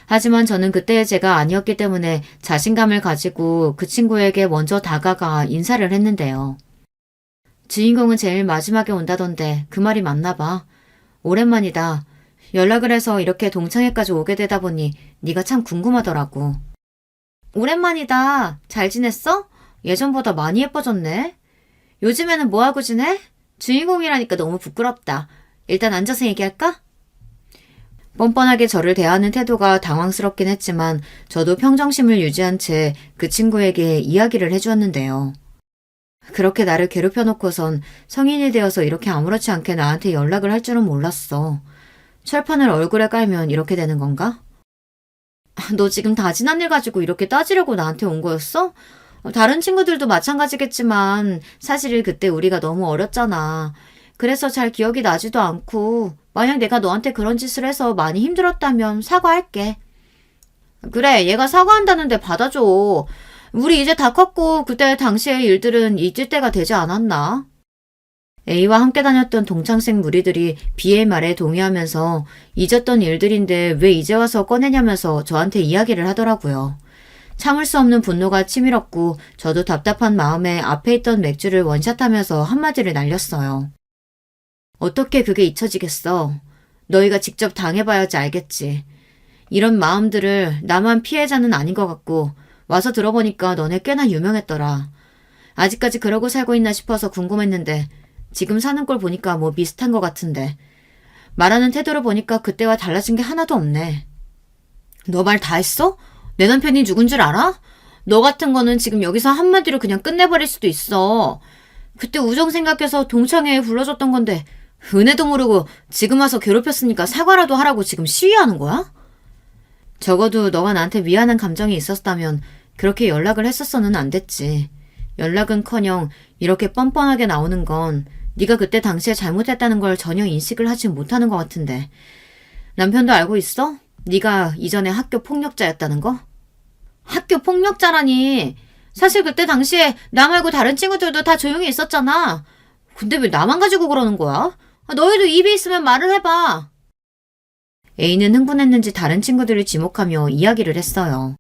하지만 저는 그때의 제가 아니었기 때문에 자신감을 가지고 그 친구에게 먼저 다가가 인사를 했는데요. 주인공은 제일 마지막에 온다던데 그 말이 맞나 봐. 오랜만이다. 연락을 해서 이렇게 동창회까지 오게 되다 보니 네가 참 궁금하더라고. 오랜만이다. 잘 지냈어? 예전보다 많이 예뻐졌네. 요즘에는 뭐하고 지내? 주인공이라니까 너무 부끄럽다. 일단 앉아서 얘기할까? 뻔뻔하게 저를 대하는 태도가 당황스럽긴 했지만 저도 평정심을 유지한 채 그 친구에게 이야기를 해주었는데요. 그렇게 나를 괴롭혀놓고선 성인이 되어서 이렇게 아무렇지 않게 나한테 연락을 할 줄은 몰랐어. 철판을 얼굴에 깔면 이렇게 되는 건가? 너 지금 다 지난 일 가지고 이렇게 따지려고 나한테 온 거였어? 다른 친구들도 마찬가지겠지만 사실 그때 우리가 너무 어렸잖아. 그래서 잘 기억이 나지도 않고 만약 내가 너한테 그런 짓을 해서 많이 힘들었다면 사과할게. 그래, 얘가 사과한다는데 받아줘. 우리 이제 다 컸고 그때 당시의 일들은 잊을 때가 되지 않았나? A와 함께 다녔던 동창생 무리들이 B의 말에 동의하면서 잊었던 일들인데 왜 이제 와서 꺼내냐면서 저한테 이야기를 하더라고요. 참을 수 없는 분노가 치밀었고 저도 답답한 마음에 앞에 있던 맥주를 원샷하면서 한마디를 날렸어요. 어떻게 그게 잊혀지겠어? 너희가 직접 당해봐야지 알겠지. 이런 마음들을 나만 피해자는 아닌 것 같고 와서 들어보니까 너네 꽤나 유명했더라. 아직까지 그러고 살고 있나 싶어서 궁금했는데 지금 사는 꼴 보니까 뭐 비슷한 것 같은데 말하는 태도를 보니까 그때와 달라진 게 하나도 없네. 너 말 다 했어? 내 남편이 누군 줄 알아? 너 같은 거는 지금 여기서 한마디로 그냥 끝내버릴 수도 있어. 그때 우정 생각해서 동창회에 불러줬던 건데 은혜도 모르고 지금 와서 괴롭혔으니까 사과라도 하라고 지금 시위하는 거야? 적어도 너가 나한테 미안한 감정이 있었다면 그렇게 연락을 했었어는 안 됐지. 연락은커녕 이렇게 뻔뻔하게 나오는 건 네가 그때 당시에 잘못했다는 걸 전혀 인식을 하지 못하는 것 같은데. 남편도 알고 있어? 네가 이전에 학교 폭력자였다는 거? 학교 폭력자라니. 사실 그때 당시에 나 말고 다른 친구들도 다 조용히 있었잖아. 근데 왜 나만 가지고 그러는 거야? 너희도 입이 있으면 말을 해봐. A는 흥분했는지 다른 친구들을 지목하며 이야기를 했어요.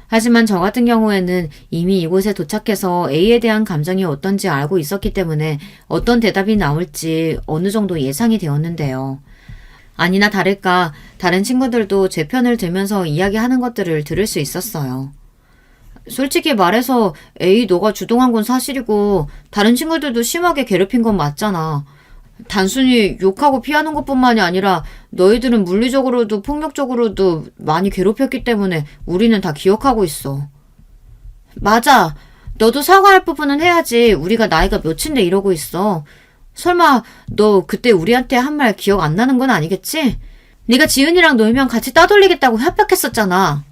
하지만 저 같은 경우에는 이미 이곳에 도착해서 A에 대한 감정이 어떤지 알고 있었기 때문에 어떤 대답이 나올지 어느 정도 예상이 되었는데요. 아니나 다를까 다른 친구들도 제 편을 들면서 이야기하는 것들을 들을 수 있었어요. 솔직히 말해서 A 너가 주동한 건 사실이고 다른 친구들도 심하게 괴롭힌 건 맞잖아. 단순히 욕하고 피하는 것뿐만이 아니라 너희들은 물리적으로도 폭력적으로도 많이 괴롭혔기 때문에 우리는 다 기억하고 있어. 맞아. 너도 사과할 부분은 해야지. 우리가 나이가 몇인데 이러고 있어. 설마 너 그때 우리한테 한 말 기억 안 나는 건 아니겠지? 네가 지은이랑 놀면 같이 따돌리겠다고 협박했었잖아.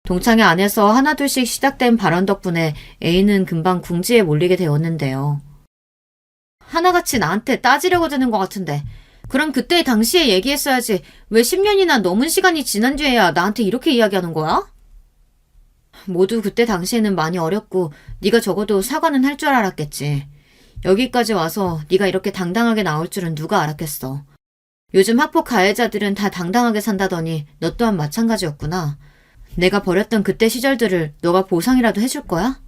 동창회 안에서 하나둘씩 시작된 발언 덕분에 A는 금방 궁지에 몰리게 되었는데요. 하나같이 나한테 따지려고 드는 것 같은데 그럼 그때 당시에 얘기했어야지 왜 10년이나 넘은 시간이 지난 뒤에야 나한테 이렇게 이야기하는 거야? 모두 그때 당시에는 많이 어렸고 네가 적어도 사과는 할 줄 알았겠지. 여기까지 와서 네가 이렇게 당당하게 나올 줄은 누가 알았겠어. 요즘 학폭 가해자들은 다 당당하게 산다더니 너 또한 마찬가지였구나. 내가 버렸던 그때 시절들을 너가 보상이라도 해줄 거야?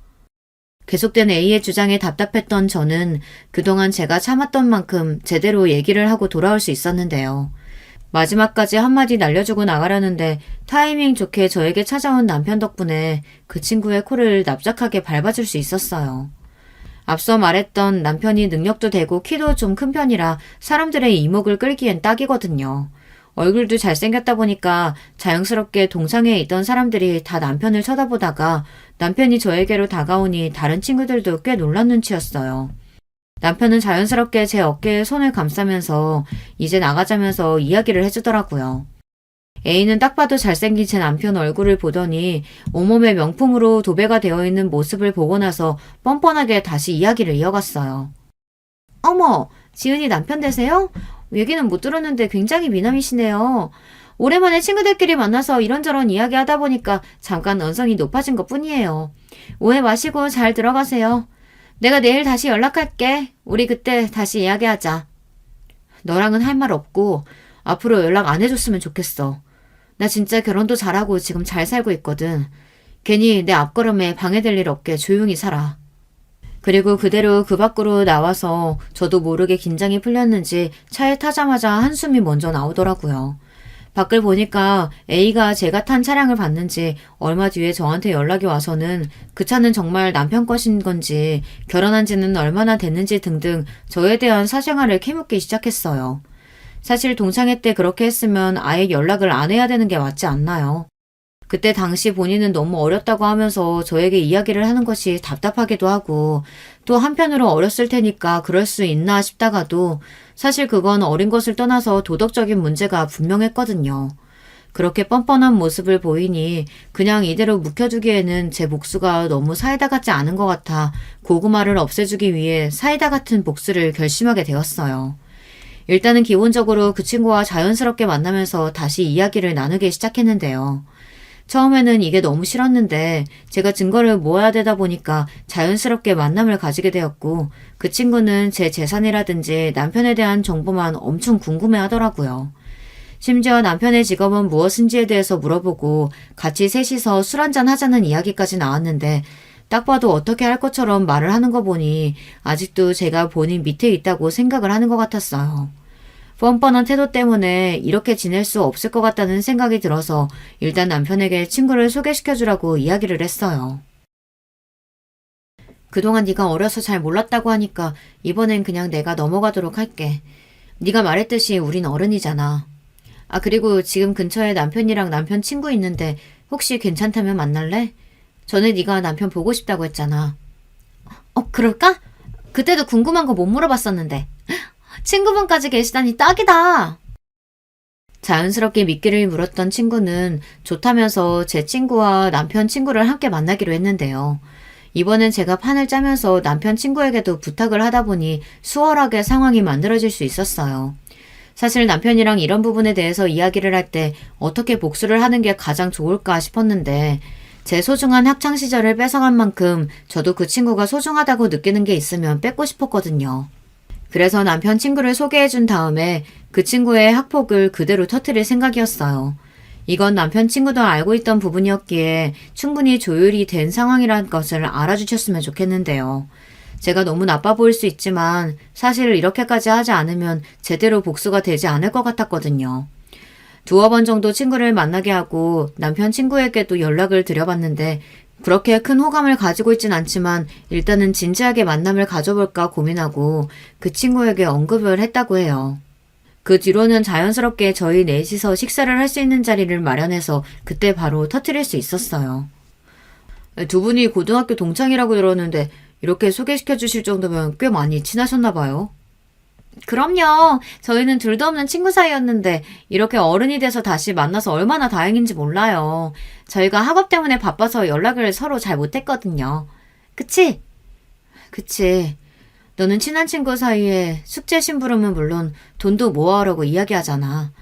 계속된 A의 주장에 답답했던 저는 그동안 제가 참았던 만큼 제대로 얘기를 하고 돌아올 수 있었는데요. 마지막까지 한마디 날려주고 나가려는데 타이밍 좋게 저에게 찾아온 남편 덕분에 그 친구의 코를 납작하게 밟아줄 수 있었어요. 앞서 말했던 남편이 능력도 되고 키도 좀 큰 편이라 사람들의 이목을 끌기엔 딱이거든요. 얼굴도 잘생겼다 보니까 자연스럽게 동창회에 있던 사람들이 다 남편을 쳐다보다가 남편이 저에게로 다가오니 다른 친구들도 꽤 놀란 눈치였어요. 남편은 자연스럽게 제 어깨에 손을 감싸면서 이제 나가자면서 이야기를 해주더라고요. A는 딱 봐도 잘생긴 제 남편 얼굴을 보더니 온몸에 명품으로 도배가 되어 있는 모습을 보고 나서 뻔뻔하게 다시 이야기를 이어갔어요. 어머, 지은이 남편 되세요? 얘기는 못 들었는데 굉장히 미남이시네요. 오랜만에 친구들끼리 만나서 이런저런 이야기하다 보니까 잠깐 언성이 높아진 것 뿐이에요. 오해 마시고 잘 들어가세요. 내가 내일 다시 연락할게. 우리 그때 다시 이야기하자. 너랑은 할 말 없고 앞으로 연락 안 해줬으면 좋겠어. 나 진짜 결혼도 잘하고 지금 잘 살고 있거든. 괜히 내 앞걸음에 방해될 일 없게 조용히 살아. 그리고 그대로 그 밖으로 나와서 저도 모르게 긴장이 풀렸는지 차에 타자마자 한숨이 먼저 나오더라고요. 밖을 보니까 A가 제가 탄 차량을 봤는지 얼마 뒤에 저한테 연락이 와서는 그 차는 정말 남편 것인 건지 결혼한 지는 얼마나 됐는지 등등 저에 대한 사생활을 캐묻기 시작했어요. 사실 동창회 때 그렇게 했으면 아예 연락을 안 해야 되는 게 맞지 않나요? 그때 당시 본인은 너무 어렸다고 하면서 저에게 이야기를 하는 것이 답답하기도 하고 또 한편으로 어렸을 테니까 그럴 수 있나 싶다가도 사실 그건 어린 것을 떠나서 도덕적인 문제가 분명했거든요. 그렇게 뻔뻔한 모습을 보이니 그냥 이대로 묵혀두기에는 제 복수가 너무 사이다 같지 않은 것 같아 고구마를 없애주기 위해 사이다 같은 복수를 결심하게 되었어요. 일단은 기본적으로 그 친구와 자연스럽게 만나면서 다시 이야기를 나누기 시작했는데요. 처음에는 이게 너무 싫었는데 제가 증거를 모아야 되다 보니까 자연스럽게 만남을 가지게 되었고 그 친구는 제 재산이라든지 남편에 대한 정보만 엄청 궁금해 하더라고요. 심지어 남편의 직업은 무엇인지에 대해서 물어보고 같이 셋이서 술 한잔 하자는 이야기까지 나왔는데 딱 봐도 어떻게 할 것처럼 말을 하는 거 보니 아직도 제가 본인 밑에 있다고 생각을 하는 것 같았어요. 뻔뻔한 태도 때문에 이렇게 지낼 수 없을 것 같다는 생각이 들어서 일단 남편에게 친구를 소개시켜주라고 이야기를 했어요. 그동안 네가 어려서 잘 몰랐다고 하니까 이번엔 그냥 내가 넘어가도록 할게. 네가 말했듯이 우린 어른이잖아. 아, 그리고 지금 근처에 남편이랑 남편 친구 있는데 혹시 괜찮다면 만날래? 전에 네가 남편 보고 싶다고 했잖아. 그럴까? 그때도 궁금한 거 못 물어봤었는데. 친구분까지 계시다니 딱이다. 자연스럽게 미끼를 물었던 친구는 좋다면서 제 친구와 남편 친구를 함께 만나기로 했는데요. 이번엔 제가 판을 짜면서 남편 친구에게도 부탁을 하다 보니 수월하게 상황이 만들어질 수 있었어요. 사실 남편이랑 이런 부분에 대해서 이야기를 할 때 어떻게 복수를 하는 게 가장 좋을까 싶었는데 제 소중한 학창시절을 뺏어간 만큼 저도 그 친구가 소중하다고 느끼는 게 있으면 뺏고 싶었거든요. 그래서 남편 친구를 소개해준 다음에 그 친구의 학폭을 그대로 터뜨릴 생각이었어요. 이건 남편 친구도 알고 있던 부분이었기에 충분히 조율이 된 상황이라는 것을 알아주셨으면 좋겠는데요. 제가 너무 나빠 보일 수 있지만 사실 이렇게까지 하지 않으면 제대로 복수가 되지 않을 것 같았거든요. 두어 번 정도 친구를 만나게 하고 남편 친구에게도 연락을 드려봤는데 그렇게 큰 호감을 가지고 있진 않지만 일단은 진지하게 만남을 가져볼까 고민하고 그 친구에게 언급을 했다고 해요. 그 뒤로는 자연스럽게 저희 넷이서 식사를 할 수 있는 자리를 마련해서 그때 바로 터뜨릴 수 있었어요. 두 분이 고등학교 동창이라고 들었는데 이렇게 소개시켜 주실 정도면 꽤 많이 친하셨나 봐요. 그럼요. 저희는 둘도 없는 친구 사이였는데 이렇게 어른이 돼서 다시 만나서 얼마나 다행인지 몰라요. 저희가 학업 때문에 바빠서 연락을 서로 잘 못했거든요. 그치? 그치. 너는 친한 친구 사이에 숙제 심부름은 물론 돈도 모아오라고 이야기하잖아.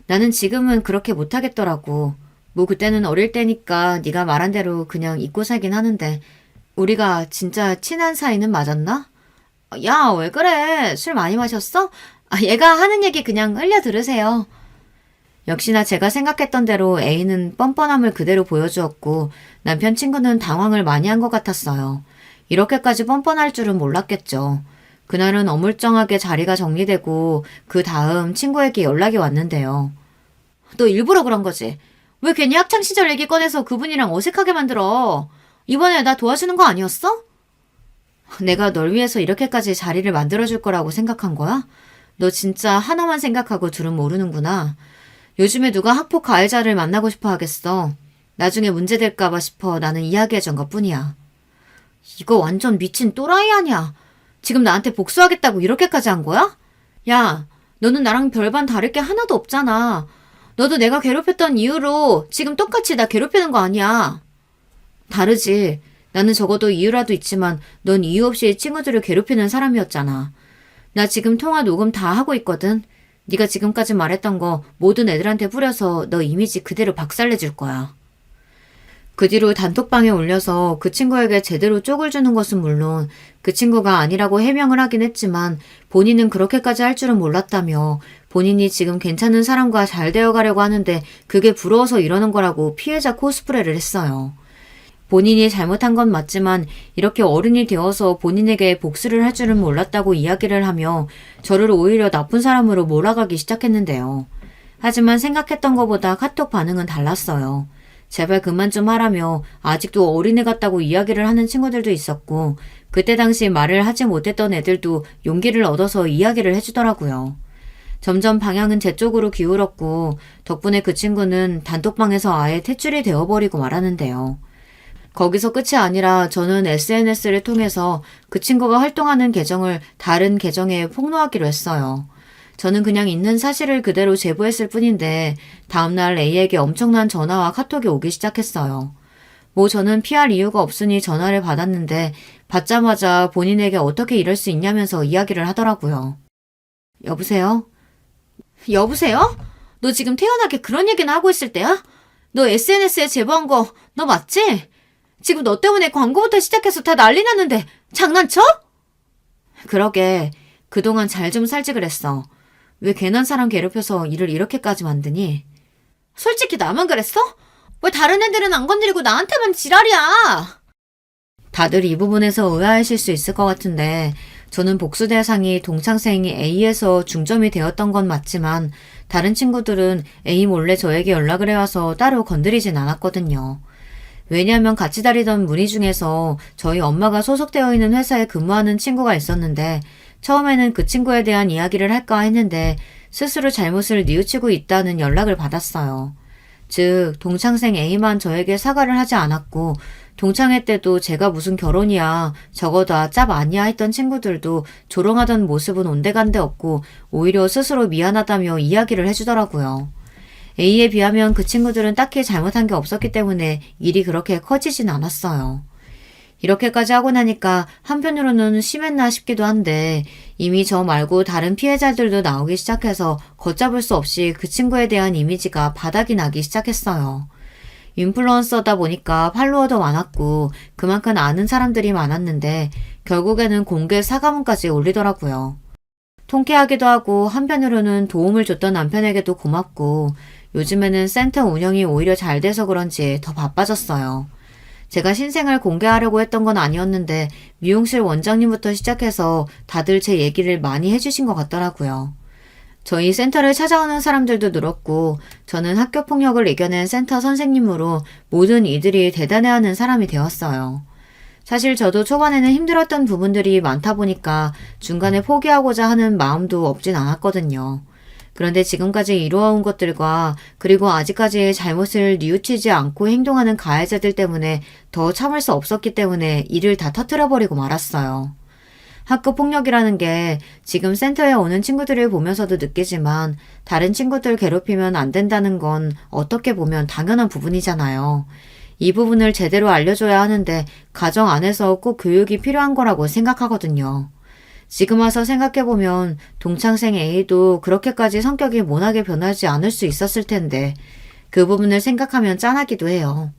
나는 지금은 그렇게 못하겠더라고. 뭐 그때는 어릴 때니까 네가 말한 대로 그냥 잊고 살긴 하는데 우리가 진짜 친한 사이는 맞았나? 야, 왜 그래? 술 많이 마셨어? 얘가 하는 얘기 그냥 흘려 들으세요. 역시나 제가 생각했던 대로 A는 뻔뻔함을 그대로 보여주었고 남편 친구는 당황을 많이 한 것 같았어요. 이렇게까지 뻔뻔할 줄은 몰랐겠죠. 그날은 어물쩡하게 자리가 정리되고 그 다음 친구에게 연락이 왔는데요. 너 일부러 그런 거지? 왜 괜히 학창시절 얘기 꺼내서 그분이랑 어색하게 만들어? 이번에 나 도와주는 거 아니었어? 내가 널 위해서 이렇게까지 자리를 만들어줄 거라고 생각한 거야? 너 진짜 하나만 생각하고 둘은 모르는구나. 요즘에 누가 학폭 가해자를 만나고 싶어 하겠어. 나중에 문제될까봐 싶어 나는 이야기해준 것뿐이야. 이거 완전 미친 또라이 아니야. 지금 나한테 복수하겠다고 이렇게까지 한 거야? 야, 너는 나랑 별반 다를 게 하나도 없잖아. 너도 내가 괴롭혔던 이유로 지금 똑같이 나 괴롭히는 거 아니야. 다르지. 나는 적어도 이유라도 있지만 넌 이유 없이 친구들을 괴롭히는 사람이었잖아. 나 지금 통화 녹음 다 하고 있거든. 네가 지금까지 말했던 거 모든 애들한테 뿌려서 너 이미지 그대로 박살내줄 거야. 그 뒤로 단톡방에 올려서 그 친구에게 제대로 쪽을 주는 것은 물론 그 친구가 아니라고 해명을 하긴 했지만 본인은 그렇게까지 할 줄은 몰랐다며 본인이 지금 괜찮은 사람과 잘 되어가려고 하는데 그게 부러워서 이러는 거라고 피해자 코스프레를 했어요. 본인이 잘못한 건 맞지만 이렇게 어른이 되어서 본인에게 복수를 할 줄은 몰랐다고 이야기를 하며 저를 오히려 나쁜 사람으로 몰아가기 시작했는데요. 하지만 생각했던 것보다 카톡 반응은 달랐어요. 제발 그만 좀 하라며 아직도 어린애 같다고 이야기를 하는 친구들도 있었고 그때 당시 말을 하지 못했던 애들도 용기를 얻어서 이야기를 해주더라고요. 점점 방향은 제 쪽으로 기울었고 덕분에 그 친구는 단톡방에서 아예 퇴출이 되어버리고 말하는데요. 거기서 끝이 아니라 저는 SNS를 통해서 그 친구가 활동하는 계정을 다른 계정에 폭로하기로 했어요. 저는 그냥 있는 사실을 그대로 제보했을 뿐인데 다음날 A에게 엄청난 전화와 카톡이 오기 시작했어요. 뭐 저는 피할 이유가 없으니 전화를 받았는데 받자마자 본인에게 어떻게 이럴 수 있냐면서 이야기를 하더라고요. 여보세요? 여보세요? 너 지금 태연하게 그런 얘기나 하고 있을 때야? 너 SNS에 제보한 거 너 맞지? 지금 너 때문에 광고부터 시작해서 다 난리 났는데 장난쳐? 그러게 그동안 잘 좀 살지 그랬어. 왜 괜한 사람 괴롭혀서 일을 이렇게까지 만드니? 솔직히 나만 그랬어? 왜 다른 애들은 안 건드리고 나한테만 지랄이야? 다들 이 부분에서 의아하실 수 있을 것 같은데 저는 복수 대상이 동창생이 A에서 중점이 되었던 건 맞지만 다른 친구들은 A 몰래 저에게 연락을 해와서 따로 건드리진 않았거든요. 왜냐하면 같이 다니던 무리 중에서 저희 엄마가 소속되어 있는 회사에 근무하는 친구가 있었는데 처음에는 그 친구에 대한 이야기를 할까 했는데 스스로 잘못을 뉘우치고 있다는 연락을 받았어요. 즉 동창생 A만 저에게 사과를 하지 않았고 동창회 때도 제가 무슨 결혼이야 저거다 짭 아니야 했던 친구들도 조롱하던 모습은 온데간데 없고 오히려 스스로 미안하다며 이야기를 해주더라고요. A에 비하면 그 친구들은 딱히 잘못한 게 없었기 때문에 일이 그렇게 커지진 않았어요. 이렇게까지 하고 나니까 한편으로는 심했나 싶기도 한데 이미 저 말고 다른 피해자들도 나오기 시작해서 걷잡을 수 없이 그 친구에 대한 이미지가 바닥이 나기 시작했어요. 인플루언서다 보니까 팔로워도 많았고 그만큼 아는 사람들이 많았는데 결국에는 공개 사과문까지 올리더라고요. 통쾌하기도 하고 한편으로는 도움을 줬던 남편에게도 고맙고 요즘에는 센터 운영이 오히려 잘 돼서 그런지 더 바빠졌어요. 제가 신생을 공개하려고 했던 건 아니었는데 미용실 원장님부터 시작해서 다들 제 얘기를 많이 해주신 것 같더라고요. 저희 센터를 찾아오는 사람들도 늘었고 저는 학교 폭력을 이겨낸 센터 선생님으로 모든 이들이 대단해하는 사람이 되었어요. 사실 저도 초반에는 힘들었던 부분들이 많다 보니까 중간에 포기하고자 하는 마음도 없진 않았거든요. 그런데 지금까지 이루어온 것들과 그리고 아직까지 잘못을 뉘우치지 않고 행동하는 가해자들 때문에 더 참을 수 없었기 때문에 일을 다 터뜨려버리고 말았어요. 학교 폭력이라는 게 지금 센터에 오는 친구들을 보면서도 느끼지만 다른 친구들 괴롭히면 안 된다는 건 어떻게 보면 당연한 부분이잖아요. 이 부분을 제대로 알려줘야 하는데 가정 안에서 꼭 교육이 필요한 거라고 생각하거든요. 지금 와서 생각해보면 동창생 A도 그렇게까지 성격이 모나게 변하지 않을 수 있었을 텐데 그 부분을 생각하면 짠하기도 해요.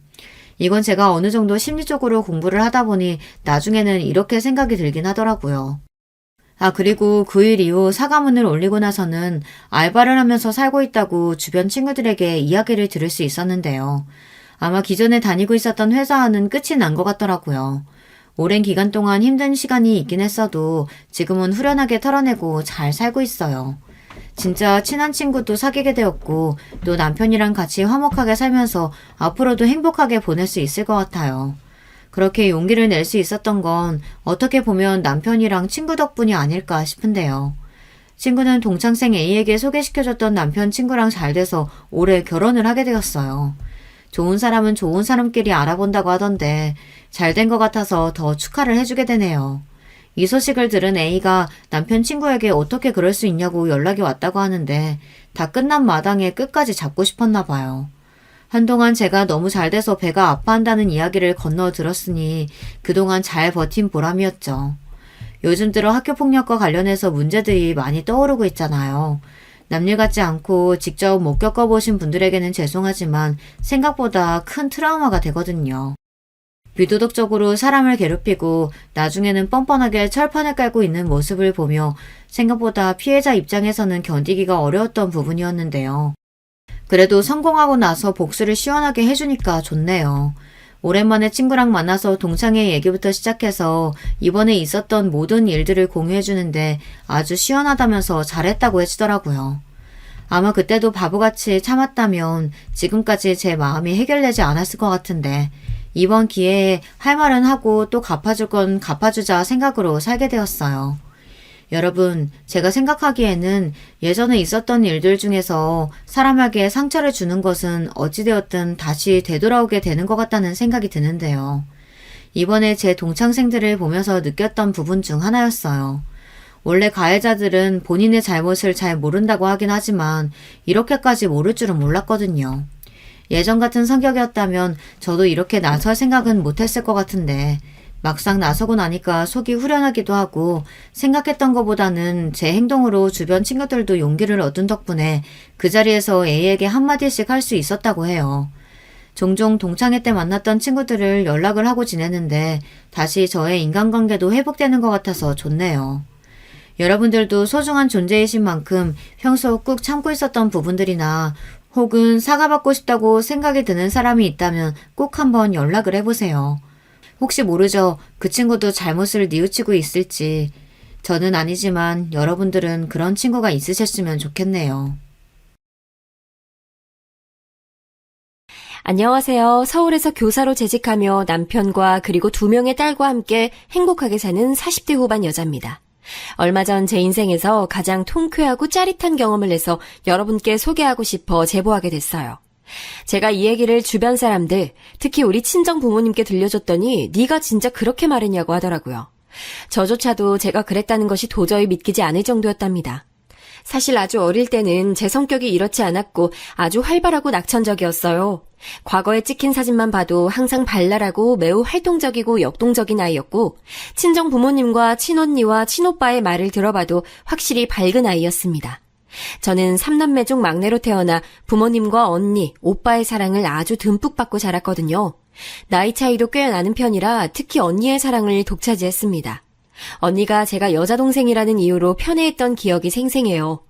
이건 제가 어느 정도 심리적으로 공부를 하다 보니 나중에는 이렇게 생각이 들긴 하더라고요. 그리고 그 일 이후 사과문을 올리고 나서는 알바를 하면서 살고 있다고 주변 친구들에게 이야기를 들을 수 있었는데요. 아마 기존에 다니고 있었던 회사와는 끝이 난 것 같더라고요. 오랜 기간 동안 힘든 시간이 있긴 했어도 지금은 후련하게 털어내고 잘 살고 있어요. 진짜 친한 친구도 사귀게 되었고 또 남편이랑 같이 화목하게 살면서 앞으로도 행복하게 보낼 수 있을 것 같아요. 그렇게 용기를 낼 수 있었던 건 어떻게 보면 남편이랑 친구 덕분이 아닐까 싶은데요. 친구는 동창생 A에게 소개시켜줬던 남편 친구랑 잘 돼서 올해 결혼을 하게 되었어요. 좋은 사람은 좋은 사람끼리 알아본다고 하던데 잘 된 것 같아서 더 축하를 해주게 되네요. 이 소식을 들은 A가 남편 친구에게 어떻게 그럴 수 있냐고 연락이 왔다고 하는데 다 끝난 마당에 끝까지 잡고 싶었나 봐요. 한동안 제가 너무 잘 돼서 배가 아파한다는 이야기를 건너 들었으니 그동안 잘 버틴 보람이었죠. 요즘 들어 학교폭력과 관련해서 문제들이 많이 떠오르고 있잖아요. 남일 같지 않고 직접 못 겪어보신 분들에게는 죄송하지만 생각보다 큰 트라우마가 되거든요. 비도덕적으로 사람을 괴롭히고 나중에는 뻔뻔하게 철판을 깔고 있는 모습을 보며 생각보다 피해자 입장에서는 견디기가 어려웠던 부분이었는데요. 그래도 성공하고 나서 복수를 시원하게 해주니까 좋네요. 오랜만에 친구랑 만나서 동창회 얘기부터 시작해서 이번에 있었던 모든 일들을 공유해주는데 아주 시원하다면서 잘했다고 해주더라고요. 아마 그때도 바보같이 참았다면 지금까지 제 마음이 해결되지 않았을 것 같은데 이번 기회에 할 말은 하고 또 갚아줄 건 갚아주자 생각으로 살게 되었어요. 여러분, 제가 생각하기에는 예전에 있었던 일들 중에서 사람에게 상처를 주는 것은 어찌되었든 다시 되돌아오게 되는 것 같다는 생각이 드는데요. 이번에 제 동창생들을 보면서 느꼈던 부분 중 하나였어요. 원래 가해자들은 본인의 잘못을 잘 모른다고 하긴 하지만 이렇게까지 모를 줄은 몰랐거든요. 예전 같은 성격이었다면 저도 이렇게 나설 생각은 못했을 것 같은데 막상 나서고 나니까 속이 후련하기도 하고 생각했던 것보다는 제 행동으로 주변 친구들도 용기를 얻은 덕분에 그 자리에서 A에게 한마디씩 할 수 있었다고 해요. 종종 동창회 때 만났던 친구들을 연락을 하고 지내는데 다시 저의 인간관계도 회복되는 것 같아서 좋네요. 여러분들도 소중한 존재이신 만큼 평소 꾹 참고 있었던 부분들이나 혹은 사과받고 싶다고 생각이 드는 사람이 있다면 꼭 한번 연락을 해보세요. 혹시 모르죠. 그 친구도 잘못을 뉘우치고 있을지. 저는 아니지만 여러분들은 그런 친구가 있으셨으면 좋겠네요. 안녕하세요. 서울에서 교사로 재직하며 남편과 그리고 2명의 딸과 함께 행복하게 사는 40대 후반 여자입니다. 얼마 전 제 인생에서 가장 통쾌하고 짜릿한 경험을 해서 여러분께 소개하고 싶어 제보하게 됐어요. 제가 이 얘기를 주변 사람들, 특히 우리 친정 부모님께 들려줬더니 네가 진짜 그렇게 말했냐고 하더라고요. 저조차도 제가 그랬다는 것이 도저히 믿기지 않을 정도였답니다. 사실 아주 어릴 때는 제 성격이 이렇지 않았고 아주 활발하고 낙천적이었어요. 과거에 찍힌 사진만 봐도 항상 발랄하고 매우 활동적이고 역동적인 아이였고 친정 부모님과 친언니와 친오빠의 말을 들어봐도 확실히 밝은 아이였습니다. 저는 3남매 중 막내로 태어나 부모님과 언니, 오빠의 사랑을 아주 듬뿍 받고 자랐거든요. 나이 차이도 꽤 나는 편이라 특히 언니의 사랑을 독차지했습니다. 언니가 제가 여자동생이라는 이유로 편애했던 기억이 생생해요.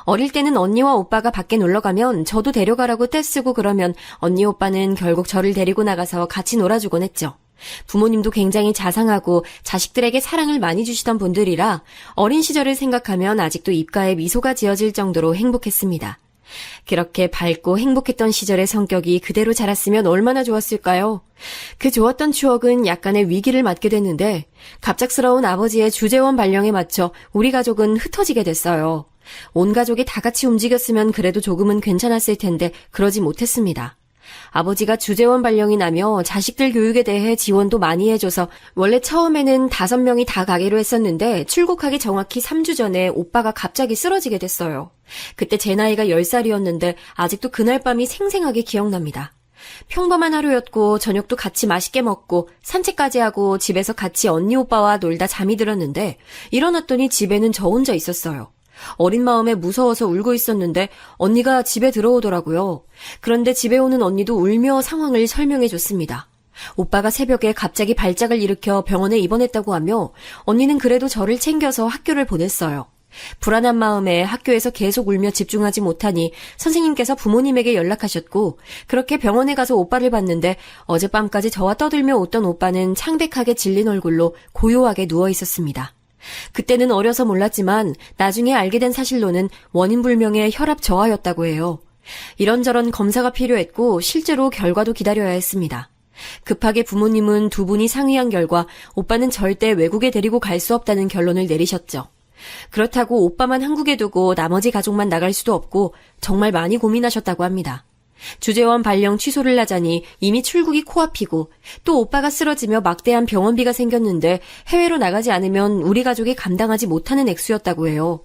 어릴 때는 언니와 오빠가 밖에 놀러가면 저도 데려가라고 떼쓰고 그러면 언니 오빠는 결국 저를 데리고 나가서 같이 놀아주곤 했죠. 부모님도 굉장히 자상하고 자식들에게 사랑을 많이 주시던 분들이라 어린 시절을 생각하면 아직도 입가에 미소가 지어질 정도로 행복했습니다. 그렇게 밝고 행복했던 시절의 성격이 그대로 자랐으면 얼마나 좋았을까요? 그 좋았던 추억은 약간의 위기를 맞게 됐는데 갑작스러운 아버지의 주재원 발령에 맞춰 우리 가족은 흩어지게 됐어요. 온 가족이 다 같이 움직였으면 그래도 조금은 괜찮았을 텐데 그러지 못했습니다. 아버지가 주재원 발령이 나며 자식들 교육에 대해 지원도 많이 해줘서 원래 처음에는 5명이 다 가기로 했었는데 출국하기 정확히 3주 전에 오빠가 갑자기 쓰러지게 됐어요. 그때 제 나이가 10살이었는데 아직도 그날 밤이 생생하게 기억납니다. 평범한 하루였고 저녁도 같이 맛있게 먹고 산책까지 하고 집에서 같이 언니 오빠와 놀다 잠이 들었는데 일어났더니 집에는 저 혼자 있었어요. 어린 마음에 무서워서 울고 있었는데 언니가 집에 들어오더라고요. 그런데 집에 오는 언니도 울며 상황을 설명해줬습니다. 오빠가 새벽에 갑자기 발작을 일으켜 병원에 입원했다고 하며 언니는 그래도 저를 챙겨서 학교를 보냈어요. 불안한 마음에 학교에서 계속 울며 집중하지 못하니 선생님께서 부모님에게 연락하셨고 그렇게 병원에 가서 오빠를 봤는데 어젯밤까지 저와 떠들며 웃던 오빠는 창백하게 질린 얼굴로 고요하게 누워 있었습니다. 그때는 어려서 몰랐지만 나중에 알게 된 사실로는 원인불명의 혈압 저하였다고 해요. 이런저런 검사가 필요했고 실제로 결과도 기다려야 했습니다. 급하게 부모님은 두 분이 상의한 결과 오빠는 절대 외국에 데리고 갈 수 없다는 결론을 내리셨죠. 그렇다고 오빠만 한국에 두고 나머지 가족만 나갈 수도 없고 정말 많이 고민하셨다고 합니다. 주재원 발령 취소를 하자니 이미 출국이 코앞이고 또 오빠가 쓰러지며 막대한 병원비가 생겼는데 해외로 나가지 않으면 우리 가족이 감당하지 못하는 액수였다고 해요.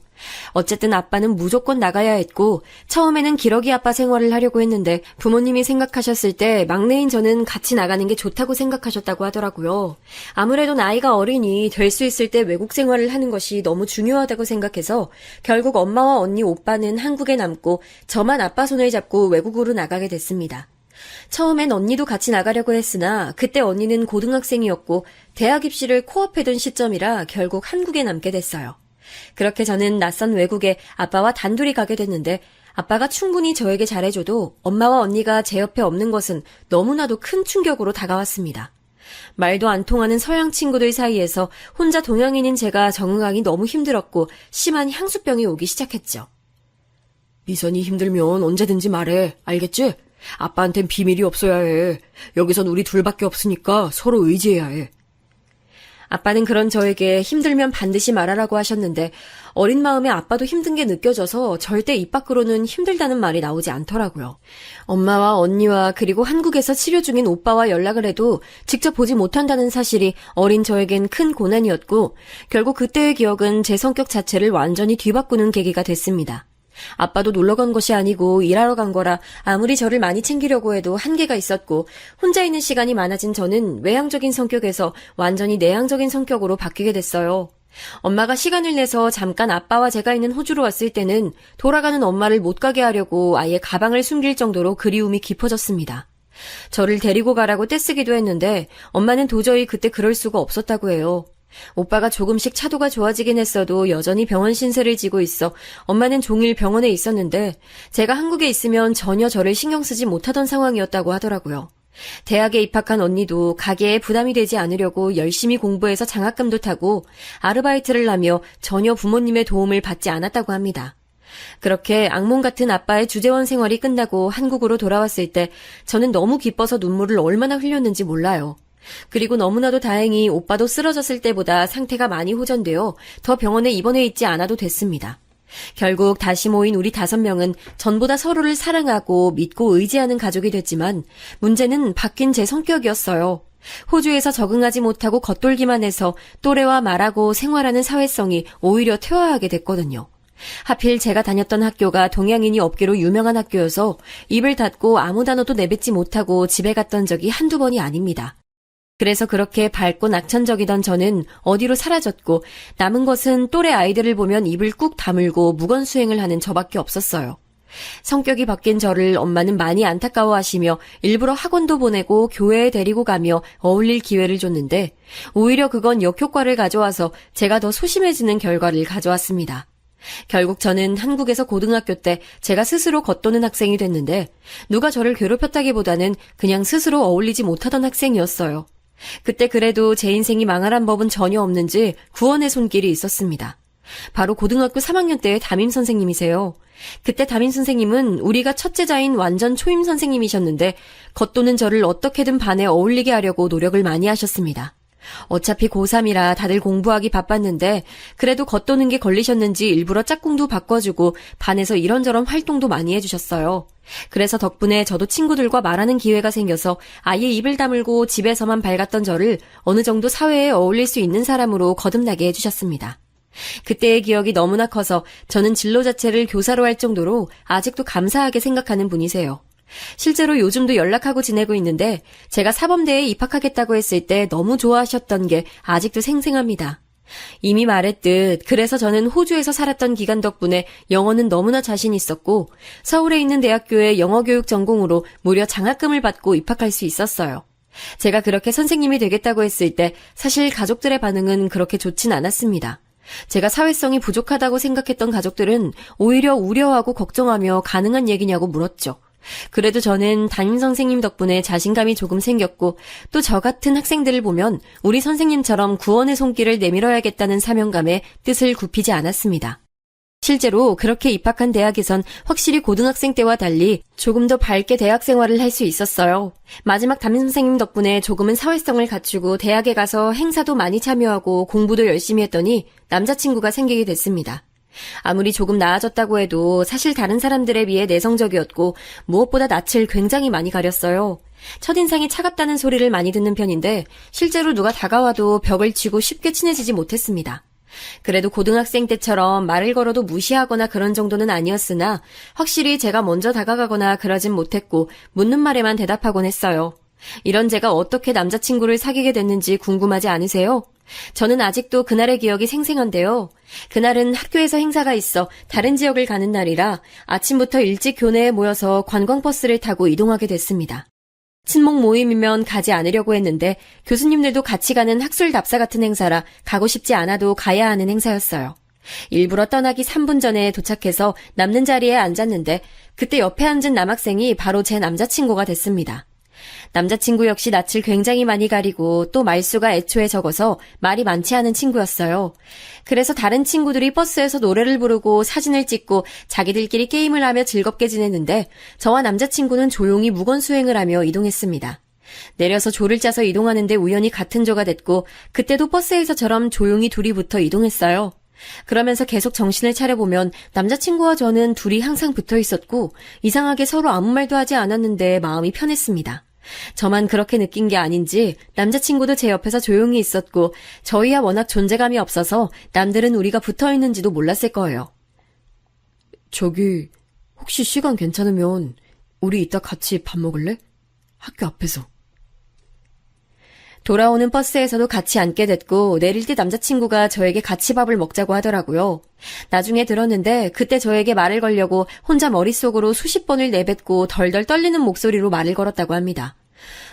어쨌든 아빠는 무조건 나가야 했고 처음에는 기러기 아빠 생활을 하려고 했는데 부모님이 생각하셨을 때 막내인 저는 같이 나가는 게 좋다고 생각하셨다고 하더라고요. 아무래도 나이가 어리니 될 수 있을 때 외국 생활을 하는 것이 너무 중요하다고 생각해서 결국 엄마와 언니 오빠는 한국에 남고 저만 아빠 손을 잡고 외국으로 나가게 됐습니다. 처음엔 언니도 같이 나가려고 했으나 그때 언니는 고등학생이었고 대학 입시를 코앞에 둔 시점이라 결국 한국에 남게 됐어요. 그렇게 저는 낯선 외국에 아빠와 단둘이 가게 됐는데 아빠가 충분히 저에게 잘해줘도 엄마와 언니가 제 옆에 없는 것은 너무나도 큰 충격으로 다가왔습니다. 말도 안 통하는 서양 친구들 사이에서 혼자 동양인인 제가 적응하기 너무 힘들었고 심한 향수병이 오기 시작했죠. 미선이 힘들면 언제든지 말해. 알겠지? 아빠한텐 비밀이 없어야 해. 여기선 우리 둘밖에 없으니까 서로 의지해야 해. 아빠는 그런 저에게 힘들면 반드시 말하라고 하셨는데 어린 마음에 아빠도 힘든 게 느껴져서 절대 입 밖으로는 힘들다는 말이 나오지 않더라고요. 엄마와 언니와 그리고 한국에서 치료 중인 오빠와 연락을 해도 직접 보지 못한다는 사실이 어린 저에겐 큰 고난이었고 결국 그때의 기억은 제 성격 자체를 완전히 뒤바꾸는 계기가 됐습니다. 아빠도 놀러간 것이 아니고 일하러 간 거라 아무리 저를 많이 챙기려고 해도 한계가 있었고 혼자 있는 시간이 많아진 저는 외향적인 성격에서 완전히 내향적인 성격으로 바뀌게 됐어요. 엄마가 시간을 내서 잠깐 아빠와 제가 있는 호주로 왔을 때는 돌아가는 엄마를 못 가게 하려고 아예 가방을 숨길 정도로 그리움이 깊어졌습니다. 저를 데리고 가라고 떼쓰기도 했는데 엄마는 도저히 그때 그럴 수가 없었다고 해요. 오빠가 조금씩 차도가 좋아지긴 했어도 여전히 병원 신세를 지고 있어 엄마는 종일 병원에 있었는데 제가 한국에 있으면 전혀 저를 신경 쓰지 못하던 상황이었다고 하더라고요. 대학에 입학한 언니도 가게에 부담이 되지 않으려고 열심히 공부해서 장학금도 타고 아르바이트를 하며 전혀 부모님의 도움을 받지 않았다고 합니다. 그렇게 악몽 같은 아빠의 주재원 생활이 끝나고 한국으로 돌아왔을 때 저는 너무 기뻐서 눈물을 얼마나 흘렸는지 몰라요. 그리고 너무나도 다행히 오빠도 쓰러졌을 때보다 상태가 많이 호전되어 더 병원에 입원해 있지 않아도 됐습니다. 결국 다시 모인 우리 5명은 전보다 서로를 사랑하고 믿고 의지하는 가족이 됐지만 문제는 바뀐 제 성격이었어요. 호주에서 적응하지 못하고 겉돌기만 해서 또래와 말하고 생활하는 사회성이 오히려 퇴화하게 됐거든요. 하필 제가 다녔던 학교가 동양인이 없기로 유명한 학교여서 입을 닫고 아무 단어도 내뱉지 못하고 집에 갔던 적이 한두 번이 아닙니다. 그래서 그렇게 밝고 낙천적이던 저는 어디로 사라졌고 남은 것은 또래 아이들을 보면 입을 꾹 다물고 무건수행을 하는 저밖에 없었어요. 성격이 바뀐 저를 엄마는 많이 안타까워하시며 일부러 학원도 보내고 교회에 데리고 가며 어울릴 기회를 줬는데 오히려 그건 역효과를 가져와서 제가 더 소심해지는 결과를 가져왔습니다. 결국 저는 한국에서 고등학교 때 제가 스스로 겉도는 학생이 됐는데 누가 저를 괴롭혔다기보다는 그냥 스스로 어울리지 못하던 학생이었어요. 그때 그래도 제 인생이 망하란 법은 전혀 없는지 구원의 손길이 있었습니다. 바로 고등학교 3학년 때의 담임 선생님이세요. 그때 담임 선생님은 우리가 첫째자인 완전 초임 선생님이셨는데 겉도는 저를 어떻게든 반에 어울리게 하려고 노력을 많이 하셨습니다. 어차피 고3이라 다들 공부하기 바빴는데 그래도 겉도는 게 걸리셨는지 일부러 짝꿍도 바꿔주고 반에서 이런저런 활동도 많이 해주셨어요. 그래서 덕분에 저도 친구들과 말하는 기회가 생겨서 아예 입을 다물고 집에서만 밝았던 저를 어느 정도 사회에 어울릴 수 있는 사람으로 거듭나게 해주셨습니다. 그때의 기억이 너무나 커서 저는 진로 자체를 교사로 할 정도로 아직도 감사하게 생각하는 분이세요. 실제로 요즘도 연락하고 지내고 있는데 제가 사범대에 입학하겠다고 했을 때 너무 좋아하셨던 게 아직도 생생합니다. 이미 말했듯 그래서 저는 호주에서 살았던 기간 덕분에 영어는 너무나 자신 있었고 서울에 있는 대학교의 영어교육 전공으로 무려 장학금을 받고 입학할 수 있었어요. 제가 그렇게 선생님이 되겠다고 했을 때 사실 가족들의 반응은 그렇게 좋진 않았습니다. 제가 사회성이 부족하다고 생각했던 가족들은 오히려 우려하고 걱정하며 가능한 얘기냐고 물었죠. 그래도 저는 담임 선생님 덕분에 자신감이 조금 생겼고 또 저 같은 학생들을 보면 우리 선생님처럼 구원의 손길을 내밀어야겠다는 사명감에 뜻을 굽히지 않았습니다. 실제로 그렇게 입학한 대학에선 확실히 고등학생 때와 달리 조금 더 밝게 대학 생활을 할 수 있었어요. 마지막 담임 선생님 덕분에 조금은 사회성을 갖추고 대학에 가서 행사도 많이 참여하고 공부도 열심히 했더니 남자친구가 생기게 됐습니다. 아무리 조금 나아졌다고 해도 사실 다른 사람들에 비해 내성적이었고 무엇보다 낯을 굉장히 많이 가렸어요. 첫인상이 차갑다는 소리를 많이 듣는 편인데 실제로 누가 다가와도 벽을 치고 쉽게 친해지지 못했습니다. 그래도 고등학생 때처럼 말을 걸어도 무시하거나 그런 정도는 아니었으나 확실히 제가 먼저 다가가거나 그러진 못했고 묻는 말에만 대답하곤 했어요. 이런 제가 어떻게 남자친구를 사귀게 됐는지 궁금하지 않으세요? 저는 아직도 그날의 기억이 생생한데요. 그날은 학교에서 행사가 있어 다른 지역을 가는 날이라 아침부터 일찍 교내에 모여서 관광버스를 타고 이동하게 됐습니다. 친목 모임이면 가지 않으려고 했는데 교수님들도 같이 가는 학술 답사 같은 행사라 가고 싶지 않아도 가야 하는 행사였어요. 일부러 떠나기 3분 전에 도착해서 남는 자리에 앉았는데 그때 옆에 앉은 남학생이 바로 제 남자친구가 됐습니다. 남자친구 역시 낯을 굉장히 많이 가리고 또 말수가 애초에 적어서 말이 많지 않은 친구였어요. 그래서 다른 친구들이 버스에서 노래를 부르고 사진을 찍고 자기들끼리 게임을 하며 즐겁게 지냈는데 저와 남자친구는 조용히 무건수행을 하며 이동했습니다. 내려서 조를 짜서 이동하는데 우연히 같은 조가 됐고 그때도 버스에서처럼 조용히 둘이 붙어 이동했어요. 그러면서 계속 정신을 차려보면 남자친구와 저는 둘이 항상 붙어 있었고 이상하게 서로 아무 말도 하지 않았는데 마음이 편했습니다. 저만 그렇게 느낀 게 아닌지 남자친구도 제 옆에서 조용히 있었고 저희야 워낙 존재감이 없어서 남들은 우리가 붙어 있는지도 몰랐을 거예요. 저기 혹시 시간 괜찮으면 우리 이따 같이 밥 먹을래? 학교 앞에서. 돌아오는 버스에서도 같이 앉게 됐고 내릴 때 남자친구가 저에게 같이 밥을 먹자고 하더라고요. 나중에 들었는데 그때 저에게 말을 걸려고 혼자 머릿속으로 수십 번을 내뱉고 덜덜 떨리는 목소리로 말을 걸었다고 합니다.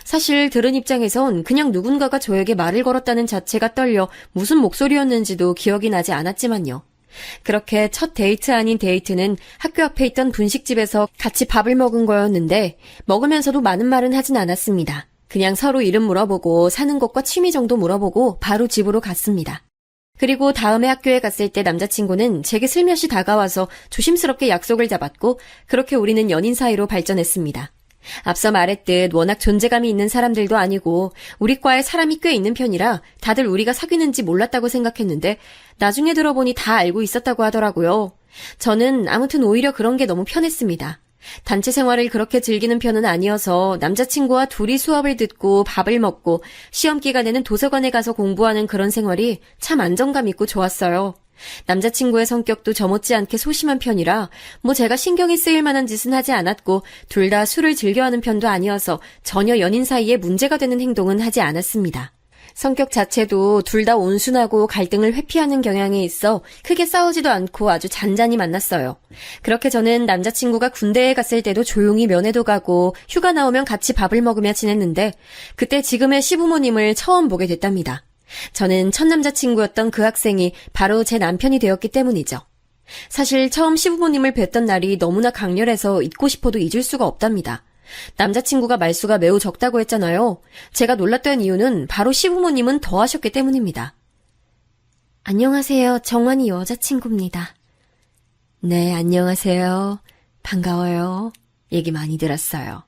사실 들은 입장에선 그냥 누군가가 저에게 말을 걸었다는 자체가 떨려 무슨 목소리였는지도 기억이 나지 않았지만요. 그렇게 첫 데이트 아닌 데이트는 학교 앞에 있던 분식집에서 같이 밥을 먹은 거였는데 먹으면서도 많은 말은 하진 않았습니다. 그냥 서로 이름 물어보고 사는 곳과 취미 정도 물어보고 바로 집으로 갔습니다. 그리고 다음에 학교에 갔을 때 남자친구는 제게 슬며시 다가와서 조심스럽게 약속을 잡았고 그렇게 우리는 연인 사이로 발전했습니다. 앞서 말했듯 워낙 존재감이 있는 사람들도 아니고 우리 과에 사람이 꽤 있는 편이라 다들 우리가 사귀는지 몰랐다고 생각했는데 나중에 들어보니 다 알고 있었다고 하더라고요. 저는 아무튼 오히려 그런 게 너무 편했습니다. 단체 생활을 그렇게 즐기는 편은 아니어서 남자친구와 둘이 수업을 듣고 밥을 먹고 시험 기간에는 도서관에 가서 공부하는 그런 생활이 참 안정감 있고 좋았어요. 남자친구의 성격도 저 못지않게 소심한 편이라 뭐 제가 신경이 쓰일 만한 짓은 하지 않았고 둘 다 술을 즐겨하는 편도 아니어서 전혀 연인 사이에 문제가 되는 행동은 하지 않았습니다. 성격 자체도 둘 다 온순하고 갈등을 회피하는 경향이 있어 크게 싸우지도 않고 아주 잔잔히 만났어요. 그렇게 저는 남자친구가 군대에 갔을 때도 조용히 면회도 가고 휴가 나오면 같이 밥을 먹으며 지냈는데 그때 지금의 시부모님을 처음 보게 됐답니다. 저는 첫 남자친구였던 그 학생이 바로 제 남편이 되었기 때문이죠. 사실 처음 시부모님을 뵀던 날이 너무나 강렬해서 잊고 싶어도 잊을 수가 없답니다. 남자친구가 말수가 매우 적다고 했잖아요. 제가 놀랐던 이유는 바로 시부모님은 더 하셨기 때문입니다. 안녕하세요. 정환이 여자친구입니다. 네, 안녕하세요. 반가워요. 얘기 많이 들었어요.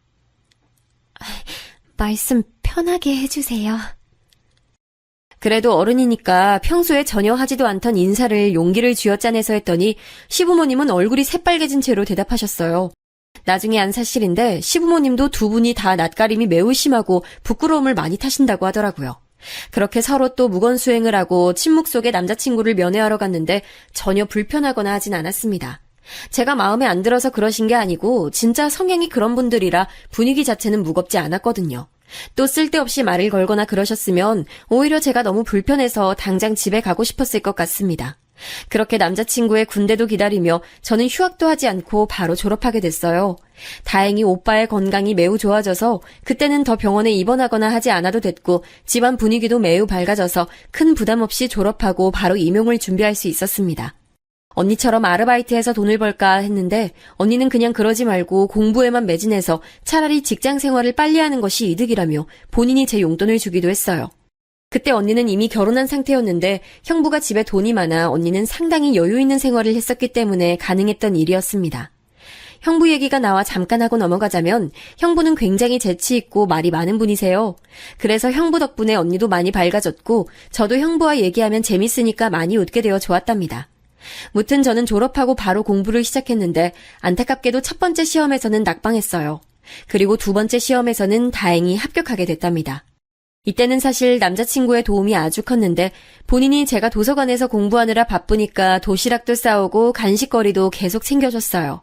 말씀 편하게 해주세요. 그래도 어른이니까 평소에 전혀 하지도 않던 인사를 용기를 쥐어짜내서 했더니 시부모님은 얼굴이 새빨개진 채로 대답하셨어요. 나중에 안 사실인데 시부모님도 두 분이 다 낯가림이 매우 심하고 부끄러움을 많이 타신다고 하더라고요. 그렇게 서로 또 무건수행을 하고 침묵 속에 남자친구를 면회하러 갔는데 전혀 불편하거나 하진 않았습니다. 제가 마음에 안 들어서 그러신 게 아니고 진짜 성향이 그런 분들이라 분위기 자체는 무겁지 않았거든요. 또 쓸데없이 말을 걸거나 그러셨으면 오히려 제가 너무 불편해서 당장 집에 가고 싶었을 것 같습니다. 그렇게 남자친구의 군대도 기다리며 저는 휴학도 하지 않고 바로 졸업하게 됐어요. 다행히 오빠의 건강이 매우 좋아져서 그때는 더 병원에 입원하거나 하지 않아도 됐고 집안 분위기도 매우 밝아져서 큰 부담 없이 졸업하고 바로 임용을 준비할 수 있었습니다. 언니처럼 아르바이트해서 돈을 벌까 했는데 언니는 그냥 그러지 말고 공부에만 매진해서 차라리 직장 생활을 빨리 하는 것이 이득이라며 본인이 제 용돈을 주기도 했어요. 그때 언니는 이미 결혼한 상태였는데 형부가 집에 돈이 많아 언니는 상당히 여유 있는 생활을 했었기 때문에 가능했던 일이었습니다. 형부 얘기가 나와 잠깐 하고 넘어가자면 형부는 굉장히 재치 있고 말이 많은 분이세요. 그래서 형부 덕분에 언니도 많이 밝아졌고 저도 형부와 얘기하면 재밌으니까 많이 웃게 되어 좋았답니다. 무튼 저는 졸업하고 바로 공부를 시작했는데 안타깝게도 첫 번째 시험에서는 낙방했어요. 그리고 두 번째 시험에서는 다행히 합격하게 됐답니다. 이때는 사실 남자친구의 도움이 아주 컸는데 본인이 제가 도서관에서 공부하느라 바쁘니까 도시락도 싸오고 간식거리도 계속 챙겨줬어요.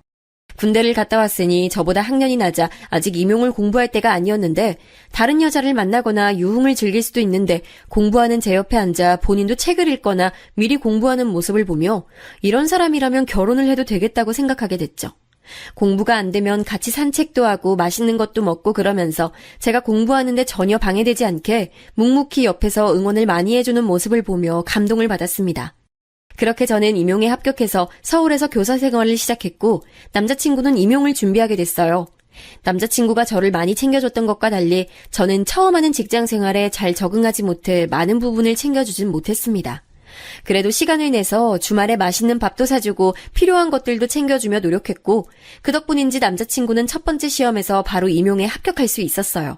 군대를 갔다 왔으니 저보다 학년이 낮아 아직 임용을 공부할 때가 아니었는데 다른 여자를 만나거나 유흥을 즐길 수도 있는데 공부하는 제 옆에 앉아 본인도 책을 읽거나 미리 공부하는 모습을 보며 이런 사람이라면 결혼을 해도 되겠다고 생각하게 됐죠. 공부가 안 되면 같이 산책도 하고 맛있는 것도 먹고 그러면서 제가 공부하는데 전혀 방해되지 않게 묵묵히 옆에서 응원을 많이 해주는 모습을 보며 감동을 받았습니다. 그렇게 저는 임용에 합격해서 서울에서 교사 생활을 시작했고 남자친구는 임용을 준비하게 됐어요. 남자친구가 저를 많이 챙겨줬던 것과 달리 저는 처음 하는 직장 생활에 잘 적응하지 못해 많은 부분을 챙겨주진 못했습니다. 그래도 시간을 내서 주말에 맛있는 밥도 사주고 필요한 것들도 챙겨주며 노력했고 그 덕분인지 남자친구는 첫 번째 시험에서 바로 임용에 합격할 수 있었어요.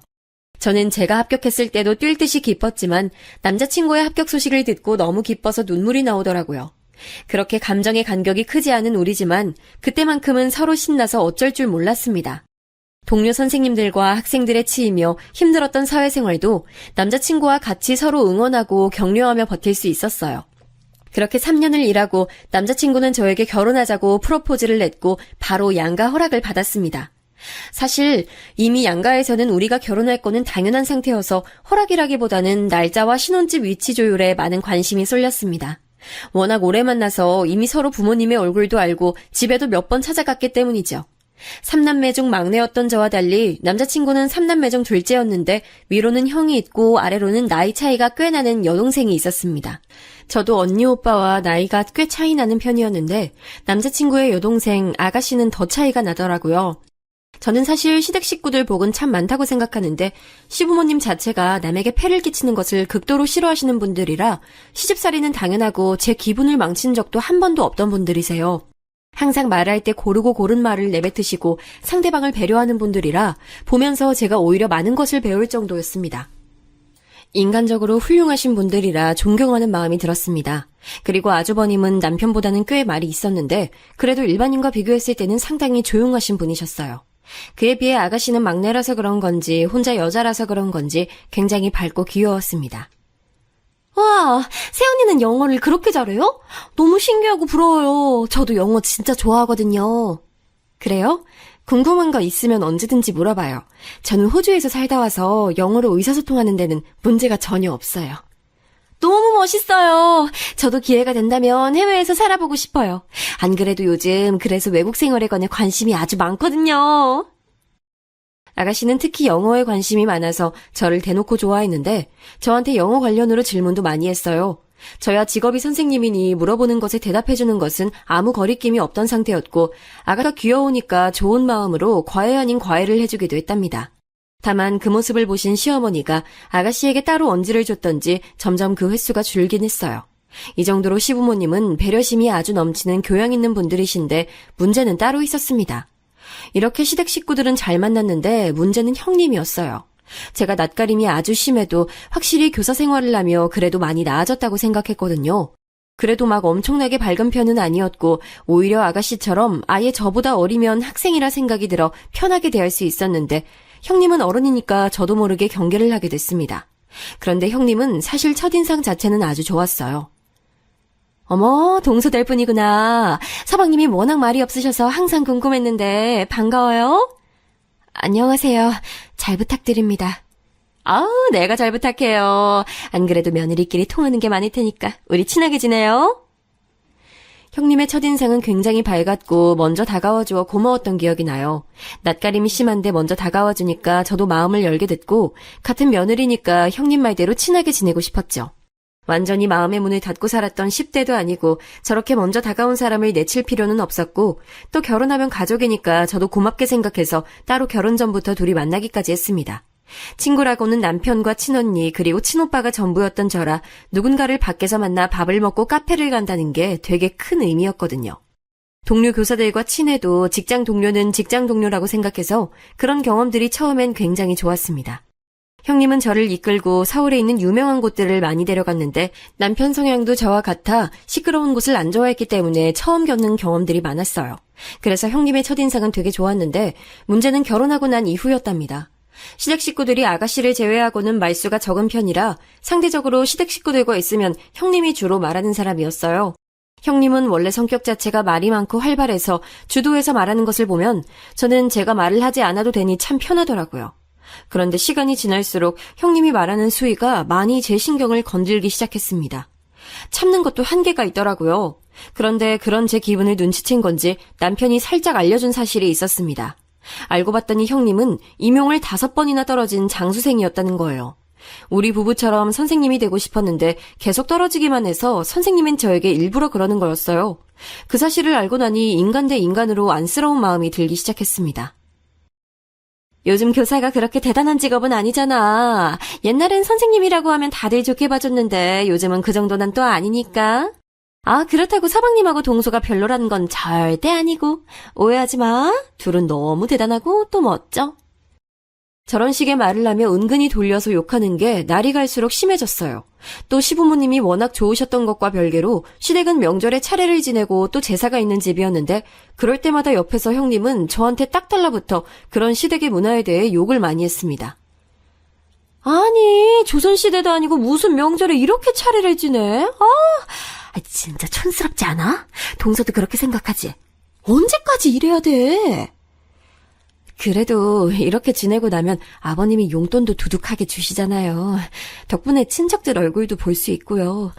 저는 제가 합격했을 때도 뛸 듯이 기뻤지만 남자친구의 합격 소식을 듣고 너무 기뻐서 눈물이 나오더라고요. 그렇게 감정의 간격이 크지 않은 우리지만 그때만큼은 서로 신나서 어쩔 줄 몰랐습니다. 동료 선생님들과 학생들의 치이며 힘들었던 사회생활도 남자친구와 같이 서로 응원하고 격려하며 버틸 수 있었어요. 그렇게 3년을 일하고 남자친구는 저에게 결혼하자고 프로포즈를 냈고 바로 양가 허락을 받았습니다. 사실 이미 양가에서는 우리가 결혼할 거는 당연한 상태여서 허락이라기보다는 날짜와 신혼집 위치 조율에 많은 관심이 쏠렸습니다. 워낙 오래 만나서 이미 서로 부모님의 얼굴도 알고 집에도 몇 번 찾아갔기 때문이죠. 3남매 중 막내였던 저와 달리 남자친구는 3남매 중 둘째였는데 위로는 형이 있고 아래로는 나이 차이가 꽤 나는 여동생이 있었습니다. 저도 언니 오빠와 나이가 꽤 차이 나는 편이었는데 남자친구의 여동생 아가씨는 더 차이가 나더라고요. 저는 사실 시댁 식구들 복은 참 많다고 생각하는데 시부모님 자체가 남에게 폐를 끼치는 것을 극도로 싫어하시는 분들이라 시집살이는 당연하고 제 기분을 망친 적도 한 번도 없던 분들이세요. 항상 말할 때 고르고 고른 말을 내뱉으시고 상대방을 배려하는 분들이라 보면서 제가 오히려 많은 것을 배울 정도였습니다. 인간적으로 훌륭하신 분들이라 존경하는 마음이 들었습니다. 그리고 아주버님은 남편보다는 꽤 말이 있었는데 그래도 일반인과 비교했을 때는 상당히 조용하신 분이셨어요. 그에 비해 아가씨는 막내라서 그런 건지 혼자 여자라서 그런 건지 굉장히 밝고 귀여웠습니다. 와, 새언니는 영어를 그렇게 잘해요? 너무 신기하고 부러워요. 저도 영어 진짜 좋아하거든요. 그래요? 궁금한 거 있으면 언제든지 물어봐요. 저는 호주에서 살다 와서 영어로 의사소통하는 데는 문제가 전혀 없어요. 너무 멋있어요. 저도 기회가 된다면 해외에서 살아보고 싶어요. 안 그래도 요즘 그래서 외국 생활에 관해 관심이 아주 많거든요. 아가씨는 특히 영어에 관심이 많아서 저를 대놓고 좋아했는데 저한테 영어 관련으로 질문도 많이 했어요. 저야 직업이 선생님이니 물어보는 것에 대답해주는 것은 아무 거리낌이 없던 상태였고 아가가 귀여우니까 좋은 마음으로 과외 아닌 과외를 해주기도 했답니다. 다만 그 모습을 보신 시어머니가 아가씨에게 따로 언지를 줬던지 점점 그 횟수가 줄긴 했어요. 이 정도로 시부모님은 배려심이 아주 넘치는 교양 있는 분들이신데 문제는 따로 있었습니다. 이렇게 시댁 식구들은 잘 만났는데 문제는 형님이었어요. 제가 낯가림이 아주 심해도 확실히 교사 생활을 하며 그래도 많이 나아졌다고 생각했거든요. 그래도 막 엄청나게 밝은 편은 아니었고 오히려 아가씨처럼 아예 저보다 어리면 학생이라 생각이 들어 편하게 대할 수 있었는데 형님은 어른이니까 저도 모르게 경계를 하게 됐습니다. 그런데 형님은 사실 첫인상 자체는 아주 좋았어요. 어머, 동서될 뿐이구나. 서방님이 워낙 말이 없으셔서 항상 궁금했는데 반가워요. 안녕하세요. 잘 부탁드립니다. 아우, 내가 잘 부탁해요. 안 그래도 며느리끼리 통하는 게 많을 테니까 우리 친하게 지내요. 형님의 첫인상은 굉장히 밝았고 먼저 다가와주어 고마웠던 기억이 나요. 낯가림이 심한데 먼저 다가와주니까 저도 마음을 열게 됐고 같은 며느리니까 형님 말대로 친하게 지내고 싶었죠. 완전히 마음의 문을 닫고 살았던 10대도 아니고 저렇게 먼저 다가온 사람을 내칠 필요는 없었고 또 결혼하면 가족이니까 저도 고맙게 생각해서 따로 결혼 전부터 둘이 만나기까지 했습니다. 친구라고는 남편과 친언니 그리고 친오빠가 전부였던 저라 누군가를 밖에서 만나 밥을 먹고 카페를 간다는 게 되게 큰 의미였거든요. 동료 교사들과 친해도 직장 동료는 직장 동료라고 생각해서 그런 경험들이 처음엔 굉장히 좋았습니다. 형님은 저를 이끌고 서울에 있는 유명한 곳들을 많이 데려갔는데 남편 성향도 저와 같아 시끄러운 곳을 안 좋아했기 때문에 처음 겪는 경험들이 많았어요. 그래서 형님의 첫인상은 되게 좋았는데 문제는 결혼하고 난 이후였답니다. 시댁 식구들이 아가씨를 제외하고는 말수가 적은 편이라 상대적으로 시댁 식구들과 있으면 형님이 주로 말하는 사람이었어요. 형님은 원래 성격 자체가 말이 많고 활발해서 주도해서 말하는 것을 보면 저는 제가 말을 하지 않아도 되니 참 편하더라고요. 그런데 시간이 지날수록 형님이 말하는 수위가 많이 제 신경을 건들기 시작했습니다. 참는 것도 한계가 있더라고요. 그런데 그런 제 기분을 눈치챈 건지 남편이 살짝 알려준 사실이 있었습니다. 알고 봤더니 형님은 임용을 5번이나 떨어진 장수생이었다는 거예요. 우리 부부처럼 선생님이 되고 싶었는데 계속 떨어지기만 해서 선생님은 저에게 일부러 그러는 거였어요. 그 사실을 알고 나니 인간 대 인간으로 안쓰러운 마음이 들기 시작했습니다. 요즘 교사가 그렇게 대단한 직업은 아니잖아. 옛날엔 선생님이라고 하면 다들 좋게 봐줬는데 요즘은 그 정도는 또 아니니까. 아, 그렇다고 서방님하고 동서가 별로라는 건 절대 아니고. 오해하지 마. 둘은 너무 대단하고 또 멋져. 저런 식의 말을 하며 은근히 돌려서 욕하는 게 날이 갈수록 심해졌어요. 또 시부모님이 워낙 좋으셨던 것과 별개로 시댁은 명절에 차례를 지내고 또 제사가 있는 집이었는데 그럴 때마다 옆에서 형님은 저한테 딱 달라붙어 그런 시댁의 문화에 대해 욕을 많이 했습니다. 아니, 조선시대도 아니고 무슨 명절에 이렇게 차례를 지내? 진짜 촌스럽지 않아? 동서도 그렇게 생각하지? 언제까지 이래야 돼? 그래도 이렇게 지내고 나면 아버님이 용돈도 두둑하게 주시잖아요. 덕분에 친척들 얼굴도 볼 수 있고요.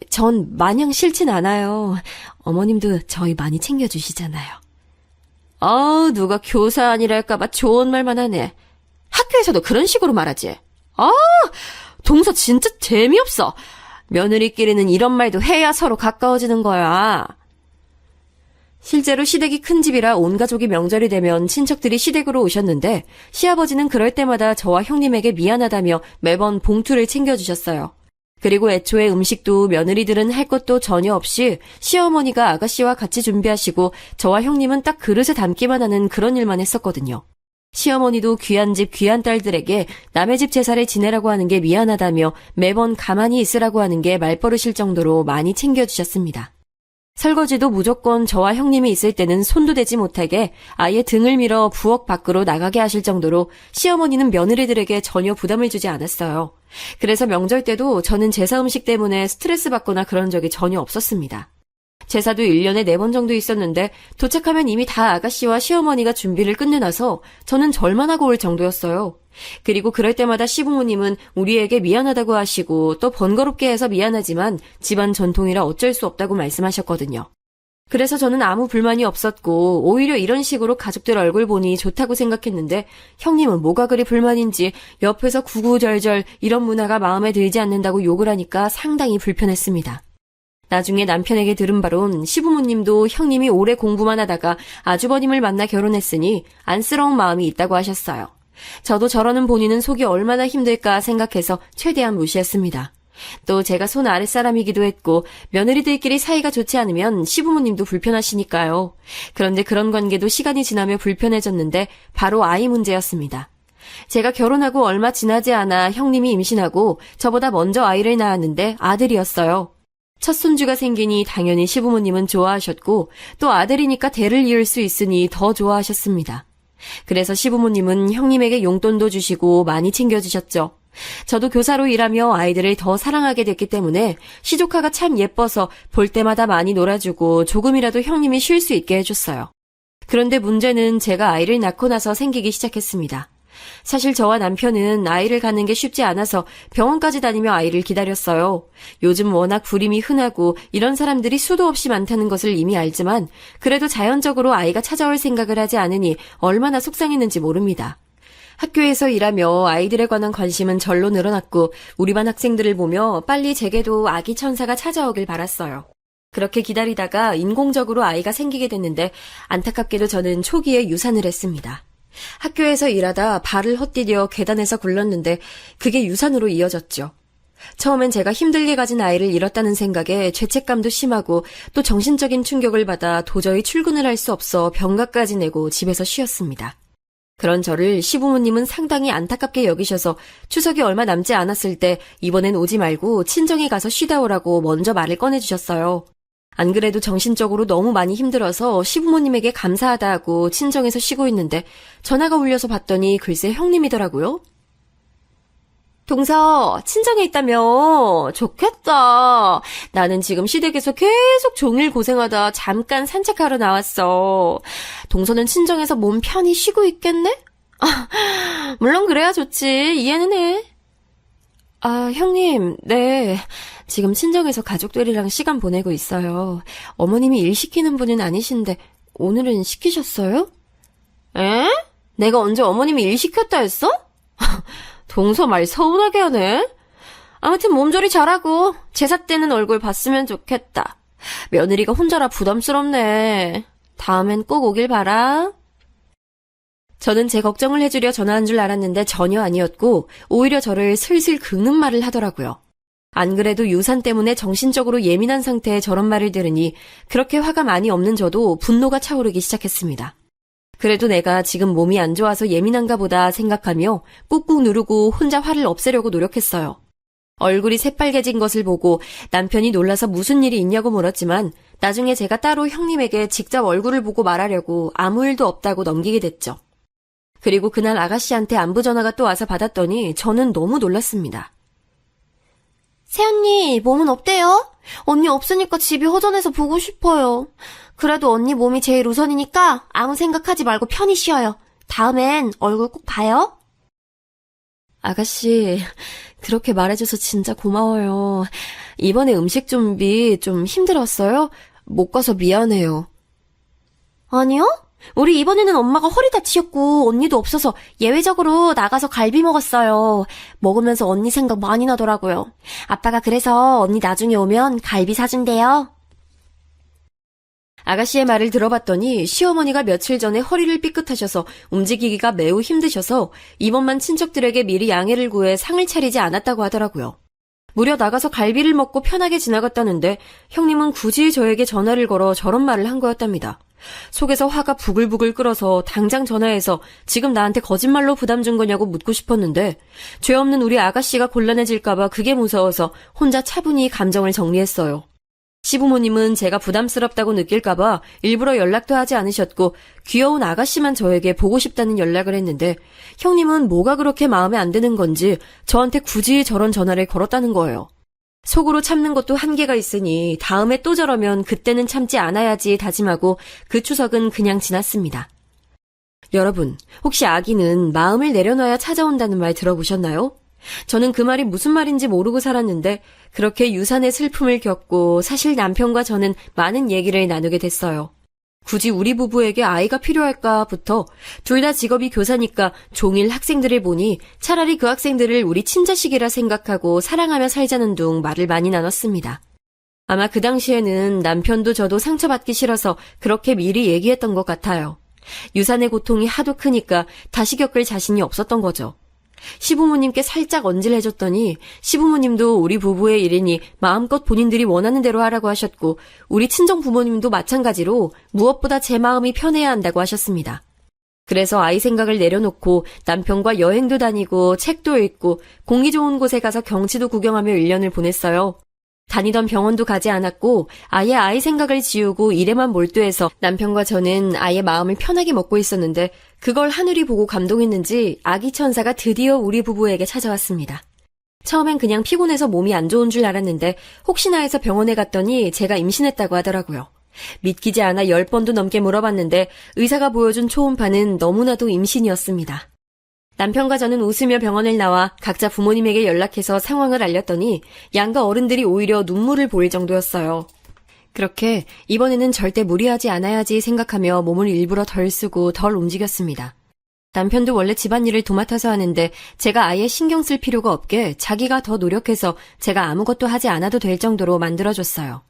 전 마냥 싫진 않아요. 어머님도 저희 많이 챙겨주시잖아요. 누가 교사 아니랄까봐 좋은 말만 하네. 학교에서도 그런 식으로 말하지. 동서 진짜 재미없어. 며느리끼리는 이런 말도 해야 서로 가까워지는 거야. 실제로 시댁이 큰 집이라 온 가족이 명절이 되면 친척들이 시댁으로 오셨는데 시아버지는 그럴 때마다 저와 형님에게 미안하다며 매번 봉투를 챙겨주셨어요. 그리고 애초에 음식도 며느리들은 할 것도 전혀 없이 시어머니가 아가씨와 같이 준비하시고 저와 형님은 딱 그릇에 담기만 하는 그런 일만 했었거든요. 시어머니도 귀한 집 귀한 딸들에게 남의 집 제사를 지내라고 하는 게 미안하다며 매번 가만히 있으라고 하는 게 말버릇일 정도로 많이 챙겨주셨습니다. 설거지도 무조건 저와 형님이 있을 때는 손도 대지 못하게 아예 등을 밀어 부엌 밖으로 나가게 하실 정도로 시어머니는 며느리들에게 전혀 부담을 주지 않았어요. 그래서 명절 때도 저는 제사 음식 때문에 스트레스 받거나 그런 적이 전혀 없었습니다. 제사도 1년에 4번 정도 있었는데 도착하면 이미 다 아가씨와 시어머니가 준비를 끝내놔서 저는 절만 하고 올 정도였어요. 그리고 그럴 때마다 시부모님은 우리에게 미안하다고 하시고 또 번거롭게 해서 미안하지만 집안 전통이라 어쩔 수 없다고 말씀하셨거든요. 그래서 저는 아무 불만이 없었고 오히려 이런 식으로 가족들 얼굴 보니 좋다고 생각했는데 형님은 뭐가 그리 불만인지 옆에서 구구절절 이런 문화가 마음에 들지 않는다고 욕을 하니까 상당히 불편했습니다. 나중에 남편에게 들은 바론 시부모님도 형님이 오래 공부만 하다가 아주버님을 만나 결혼했으니 안쓰러운 마음이 있다고 하셨어요. 저도 저러는 본인은 속이 얼마나 힘들까 생각해서 최대한 무시했습니다. 또 제가 손 아랫사람이기도 했고 며느리들끼리 사이가 좋지 않으면 시부모님도 불편하시니까요. 그런데 그런 관계도 시간이 지나며 불편해졌는데 바로 아이 문제였습니다. 제가 결혼하고 얼마 지나지 않아 형님이 임신하고 저보다 먼저 아이를 낳았는데 아들이었어요. 첫 손주가 생기니 당연히 시부모님은 좋아하셨고 또 아들이니까 대를 이을 수 있으니 더 좋아하셨습니다. 그래서 시부모님은 형님에게 용돈도 주시고 많이 챙겨주셨죠. 저도 교사로 일하며 아이들을 더 사랑하게 됐기 때문에 시조카가 참 예뻐서 볼 때마다 많이 놀아주고 조금이라도 형님이 쉴 수 있게 해줬어요. 그런데 문제는 제가 아이를 낳고 나서 생기기 시작했습니다. 사실 저와 남편은 아이를 갖는 게 쉽지 않아서 병원까지 다니며 아이를 기다렸어요. 요즘 워낙 불임이 흔하고 이런 사람들이 수도 없이 많다는 것을 이미 알지만 그래도 자연적으로 아이가 찾아올 생각을 하지 않으니 얼마나 속상했는지 모릅니다. 학교에서 일하며 아이들에 관한 관심은 절로 늘어났고 우리 반 학생들을 보며 빨리 제게도 아기 천사가 찾아오길 바랐어요. 그렇게 기다리다가 인공적으로 아이가 생기게 됐는데 안타깝게도 저는 초기에 유산을 했습니다. 학교에서 일하다 발을 헛디뎌 계단에서 굴렀는데 그게 유산으로 이어졌죠. 처음엔 제가 힘들게 가진 아이를 잃었다는 생각에 죄책감도 심하고 또 정신적인 충격을 받아 도저히 출근을 할 수 없어 병가까지 내고 집에서 쉬었습니다. 그런 저를 시부모님은 상당히 안타깝게 여기셔서 추석이 얼마 남지 않았을 때 이번엔 오지 말고 친정에 가서 쉬다 오라고 먼저 말을 꺼내주셨어요. 안 그래도 정신적으로 너무 많이 힘들어서 시부모님에게 감사하다 하고 친정에서 쉬고 있는데 전화가 울려서 봤더니 글쎄 형님이더라고요. 동서, 친정에 있다며? 좋겠다. 나는 지금 시댁에서 계속 종일 고생하다 잠깐 산책하러 나왔어. 동서는 친정에서 몸 편히 쉬고 있겠네? 물론 그래야 좋지. 이해는 해. 형님, 네. 지금 친정에서 가족들이랑 시간 보내고 있어요. 어머님이 일 시키는 분은 아니신데 오늘은 시키셨어요? 에? 내가 언제 어머님이 일 시켰다 했어? 동서 말 서운하게 하네. 아무튼 몸조리 잘하고 제사 때는 얼굴 봤으면 좋겠다. 며느리가 혼자라 부담스럽네. 다음엔 꼭 오길 바라. 저는 제 걱정을 해주려 전화한 줄 알았는데 전혀 아니었고 오히려 저를 슬슬 긁는 말을 하더라고요. 안 그래도 유산 때문에 정신적으로 예민한 상태에 저런 말을 들으니 그렇게 화가 많이 없는 저도 분노가 차오르기 시작했습니다. 그래도 내가 지금 몸이 안 좋아서 예민한가 보다 생각하며 꾹꾹 누르고 혼자 화를 없애려고 노력했어요. 얼굴이 새빨개진 것을 보고 남편이 놀라서 무슨 일이 있냐고 물었지만 나중에 제가 따로 형님에게 직접 얼굴을 보고 말하려고 아무 일도 없다고 넘기게 됐죠. 그리고 그날 아가씨한테 안부 전화가 또 와서 받았더니 저는 너무 놀랐습니다. 새언니, 몸은 어때요? 언니 없으니까 집이 허전해서 보고 싶어요. 그래도 언니 몸이 제일 우선이니까 아무 생각하지 말고 편히 쉬어요. 다음엔 얼굴 꼭 봐요. 아가씨, 그렇게 말해줘서 진짜 고마워요. 이번에 음식 준비 좀 힘들었어요? 못 가서 미안해요. 아니요? 우리 이번에는 엄마가 허리 다치셨고 언니도 없어서 예외적으로 나가서 갈비 먹었어요. 먹으면서 언니 생각 많이 나더라고요. 아빠가 그래서 언니 나중에 오면 갈비 사준대요. 아가씨의 말을 들어봤더니 시어머니가 며칠 전에 허리를 삐끗하셔서 움직이기가 매우 힘드셔서 이번만 친척들에게 미리 양해를 구해 상을 차리지 않았다고 하더라고요. 무려 나가서 갈비를 먹고 편하게 지나갔다는데 형님은 굳이 저에게 전화를 걸어 저런 말을 한 거였답니다. 속에서 화가 부글부글 끓어서 당장 전화해서 지금 나한테 거짓말로 부담 준 거냐고 묻고 싶었는데 죄 없는 우리 아가씨가 곤란해질까봐 그게 무서워서 혼자 차분히 감정을 정리했어요. 시부모님은 제가 부담스럽다고 느낄까봐 일부러 연락도 하지 않으셨고 귀여운 아가씨만 저에게 보고 싶다는 연락을 했는데 형님은 뭐가 그렇게 마음에 안 드는 건지 저한테 굳이 저런 전화를 걸었다는 거예요. 속으로 참는 것도 한계가 있으니 다음에 또 저러면 그때는 참지 않아야지 다짐하고 그 추석은 그냥 지났습니다. 여러분, 혹시 아기는 마음을 내려놔야 찾아온다는 말 들어보셨나요? 저는 그 말이 무슨 말인지 모르고 살았는데 그렇게 유산의 슬픔을 겪고 사실 남편과 저는 많은 얘기를 나누게 됐어요. 굳이 우리 부부에게 아이가 필요할까부터 둘 다 직업이 교사니까 종일 학생들을 보니 차라리 그 학생들을 우리 친자식이라 생각하고 사랑하며 살자는 둥 말을 많이 나눴습니다. 아마 그 당시에는 남편도 저도 상처받기 싫어서 그렇게 미리 얘기했던 것 같아요. 유산의 고통이 하도 크니까 다시 겪을 자신이 없었던 거죠. 시부모님께 살짝 언질해줬더니 시부모님도 우리 부부의 일이니 마음껏 본인들이 원하는 대로 하라고 하셨고 우리 친정 부모님도 마찬가지로 무엇보다 제 마음이 편해야 한다고 하셨습니다. 그래서 아이 생각을 내려놓고 남편과 여행도 다니고 책도 읽고 공기 좋은 곳에 가서 경치도 구경하며 1년을 보냈어요. 다니던 병원도 가지 않았고 아예 아이 생각을 지우고 일에만 몰두해서 남편과 저는 아이의 마음을 편하게 먹고 있었는데 그걸 하늘이 보고 감동했는지 아기 천사가 드디어 우리 부부에게 찾아왔습니다. 처음엔 그냥 피곤해서 몸이 안 좋은 줄 알았는데 혹시나 해서 병원에 갔더니 제가 임신했다고 하더라고요. 믿기지 않아 10번도 넘게 물어봤는데 의사가 보여준 초음파는 너무나도 임신이었습니다. 남편과 저는 웃으며 병원을 나와 각자 부모님에게 연락해서 상황을 알렸더니 양가 어른들이 오히려 눈물을 보일 정도였어요. 그렇게 이번에는 절대 무리하지 않아야지 생각하며 몸을 일부러 덜 쓰고 덜 움직였습니다. 남편도 원래 집안일을 도맡아서 하는데 제가 아예 신경 쓸 필요가 없게 자기가 더 노력해서 제가 아무것도 하지 않아도 될 정도로 만들어줬어요.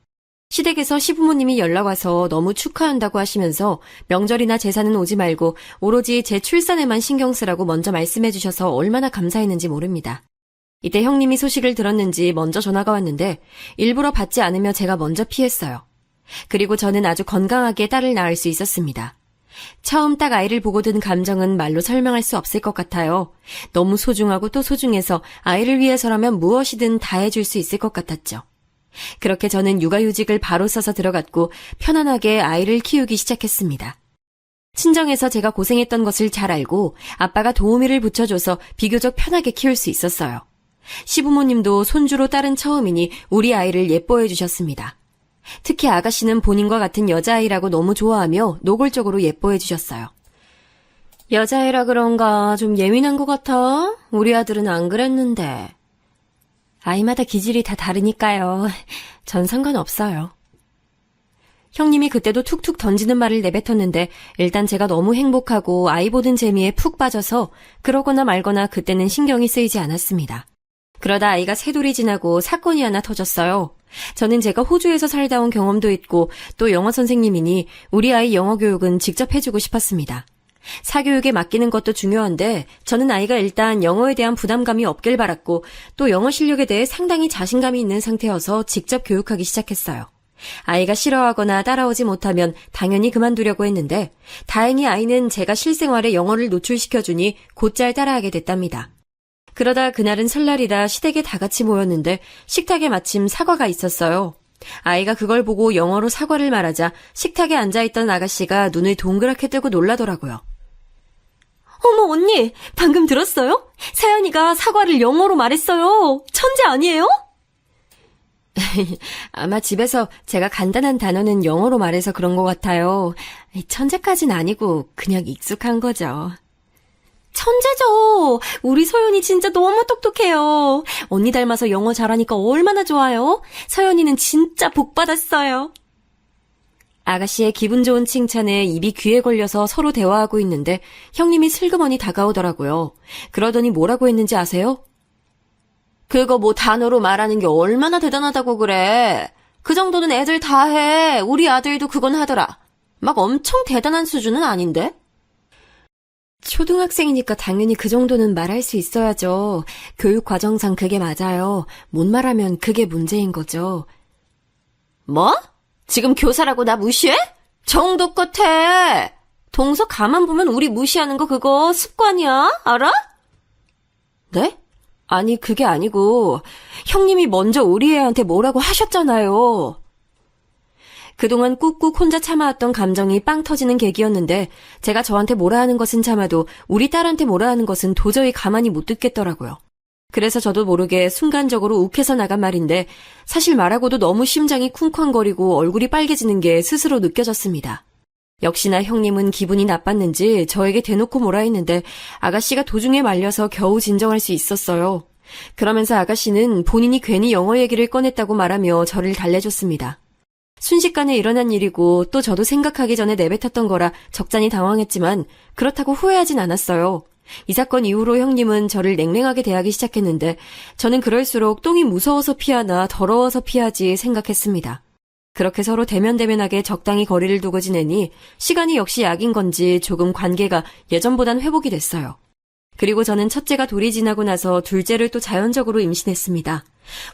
시댁에서 시부모님이 연락와서 너무 축하한다고 하시면서 명절이나 제사는 오지 말고 오로지 제 출산에만 신경 쓰라고 먼저 말씀해 주셔서 얼마나 감사했는지 모릅니다. 이때 형님이 소식을 들었는지 먼저 전화가 왔는데 일부러 받지 않으며 제가 먼저 피했어요. 그리고 저는 아주 건강하게 딸을 낳을 수 있었습니다. 처음 딱 아이를 보고 든 감정은 말로 설명할 수 없을 것 같아요. 너무 소중하고 또 소중해서 아이를 위해서라면 무엇이든 다 해줄 수 있을 것 같았죠. 그렇게 저는 육아휴직을 바로 써서 들어갔고 편안하게 아이를 키우기 시작했습니다. 친정에서 제가 고생했던 것을 잘 알고 아빠가 도우미를 붙여줘서 비교적 편하게 키울 수 있었어요. 시부모님도 손주로 딸은 처음이니 우리 아이를 예뻐해 주셨습니다. 특히 아가씨는 본인과 같은 여자아이라고 너무 좋아하며 노골적으로 예뻐해 주셨어요. 여자애라 그런가 좀 예민한 것 같아? 우리 아들은 안 그랬는데. 아이마다 기질이 다 다르니까요. 전 상관없어요. 형님이 그때도 툭툭 던지는 말을 내뱉었는데 일단 제가 너무 행복하고 아이 보는 재미에 푹 빠져서 그러거나 말거나 그때는 신경이 쓰이지 않았습니다. 그러다 아이가 세 돌이 지나고 사건이 하나 터졌어요. 저는 제가 호주에서 살다 온 경험도 있고 또 영어 선생님이니 우리 아이 영어 교육은 직접 해주고 싶었습니다. 사교육에 맡기는 것도 중요한데 저는 아이가 일단 영어에 대한 부담감이 없길 바랐고 또 영어 실력에 대해 상당히 자신감이 있는 상태여서 직접 교육하기 시작했어요. 아이가 싫어하거나 따라오지 못하면 당연히 그만두려고 했는데 다행히 아이는 제가 실생활에 영어를 노출시켜주니 곧잘 따라하게 됐답니다. 그러다 그날은 설날이라 시댁에 다 같이 모였는데 식탁에 마침 사과가 있었어요. 아이가 그걸 보고 영어로 사과를 말하자 식탁에 앉아있던 아가씨가 눈을 동그랗게 뜨고 놀라더라고요. 어머 언니, 방금 들었어요? 세연이가 사과를 영어로 말했어요. 천재 아니에요? 아마 집에서 제가 간단한 단어는 영어로 말해서 그런 것 같아요. 천재까진 아니고 그냥 익숙한 거죠. 천재죠. 우리 서연이 진짜 너무 똑똑해요. 언니 닮아서 영어 잘하니까 얼마나 좋아요. 서연이는 진짜 복 받았어요. 아가씨의 기분 좋은 칭찬에 입이 귀에 걸려서 서로 대화하고 있는데 형님이 슬그머니 다가오더라고요. 그러더니 뭐라고 했는지 아세요? 그거 뭐 단어로 말하는 게 얼마나 대단하다고 그래. 그 정도는 애들 다 해. 우리 아들도 그건 하더라. 막 엄청 대단한 수준은 아닌데? 초등학생이니까 당연히 그 정도는 말할 수 있어야죠. 교육 과정상 그게 맞아요. 못 말하면 그게 문제인 거죠. 뭐? 지금 교사라고 나 무시해? 정도껏 해. 동서 가만 보면 우리 무시하는 거 그거 습관이야. 알아? 네? 아니 그게 아니고 형님이 먼저 우리 애한테 뭐라고 하셨잖아요. 그동안 꾹꾹 혼자 참아왔던 감정이 빵 터지는 계기였는데 제가 저한테 뭐라 하는 것은 참아도 우리 딸한테 뭐라 하는 것은 도저히 가만히 못 듣겠더라고요. 그래서 저도 모르게 순간적으로 욱해서 나간 말인데 사실 말하고도 너무 심장이 쿵쾅거리고 얼굴이 빨개지는 게 스스로 느껴졌습니다. 역시나 형님은 기분이 나빴는지 저에게 대놓고 뭐라 했는데 아가씨가 도중에 말려서 겨우 진정할 수 있었어요. 그러면서 아가씨는 본인이 괜히 영어 얘기를 꺼냈다고 말하며 저를 달래줬습니다. 순식간에 일어난 일이고 또 저도 생각하기 전에 내뱉었던 거라 적잖이 당황했지만 그렇다고 후회하진 않았어요. 이 사건 이후로 형님은 저를 냉랭하게 대하기 시작했는데 저는 그럴수록 똥이 무서워서 피하나 더러워서 피하지 생각했습니다. 그렇게 서로 대면대면하게 적당히 거리를 두고 지내니 시간이 역시 약인 건지 조금 관계가 예전보단 회복이 됐어요. 그리고 저는 첫째가 돌이 지나고 나서 둘째를 또 자연적으로 임신했습니다.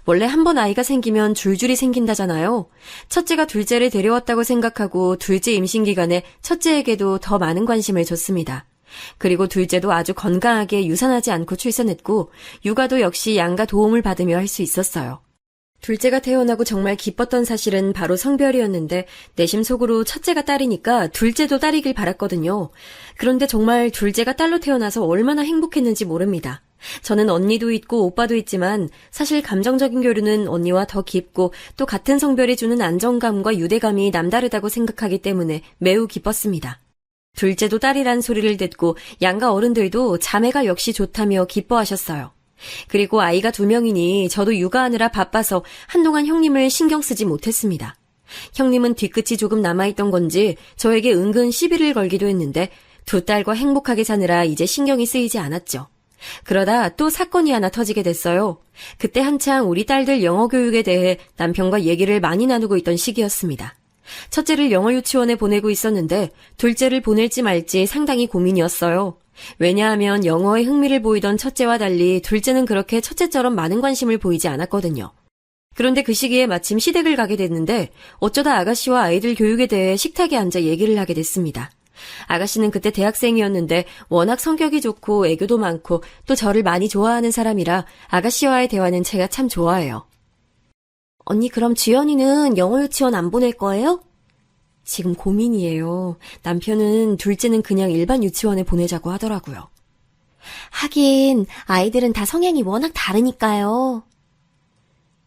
원래 한 번 아이가 생기면 줄줄이 생긴다잖아요. 첫째가 둘째를 데려왔다고 생각하고 둘째 임신 기간에 첫째에게도 더 많은 관심을 줬습니다. 그리고 둘째도 아주 건강하게 유산하지 않고 출산했고 육아도 역시 양가 도움을 받으며 할 수 있었어요. 둘째가 태어나고 정말 기뻤던 사실은 바로 성별이었는데 내심 속으로 첫째가 딸이니까 둘째도 딸이길 바랐거든요. 그런데 정말 둘째가 딸로 태어나서 얼마나 행복했는지 모릅니다. 저는 언니도 있고 오빠도 있지만 사실 감정적인 교류는 언니와 더 깊고 또 같은 성별이 주는 안정감과 유대감이 남다르다고 생각하기 때문에 매우 기뻤습니다. 둘째도 딸이란 소리를 듣고 양가 어른들도 자매가 역시 좋다며 기뻐하셨어요. 그리고 아이가 2명이니 저도 육아하느라 바빠서 한동안 형님을 신경 쓰지 못했습니다. 형님은 뒤끝이 조금 남아있던 건지 저에게 은근 시비를 걸기도 했는데 두 딸과 행복하게 사느라 이제 신경이 쓰이지 않았죠. 그러다 또 사건이 하나 터지게 됐어요. 그때 한창 우리 딸들 영어 교육에 대해 남편과 얘기를 많이 나누고 있던 시기였습니다. 첫째를 영어 유치원에 보내고 있었는데 둘째를 보낼지 말지 상당히 고민이었어요. 왜냐하면 영어에 흥미를 보이던 첫째와 달리 둘째는 그렇게 첫째처럼 많은 관심을 보이지 않았거든요. 그런데 그 시기에 마침 시댁을 가게 됐는데 어쩌다 아가씨와 아이들 교육에 대해 식탁에 앉아 얘기를 하게 됐습니다. 아가씨는 그때 대학생이었는데 워낙 성격이 좋고 애교도 많고 또 저를 많이 좋아하는 사람이라 아가씨와의 대화는 제가 참 좋아해요. 언니 그럼 주연이는 영어 유치원 안 보낼 거예요? 지금 고민이에요. 남편은 둘째는 그냥 일반 유치원에 보내자고 하더라고요. 하긴 아이들은 다 성향이 워낙 다르니까요.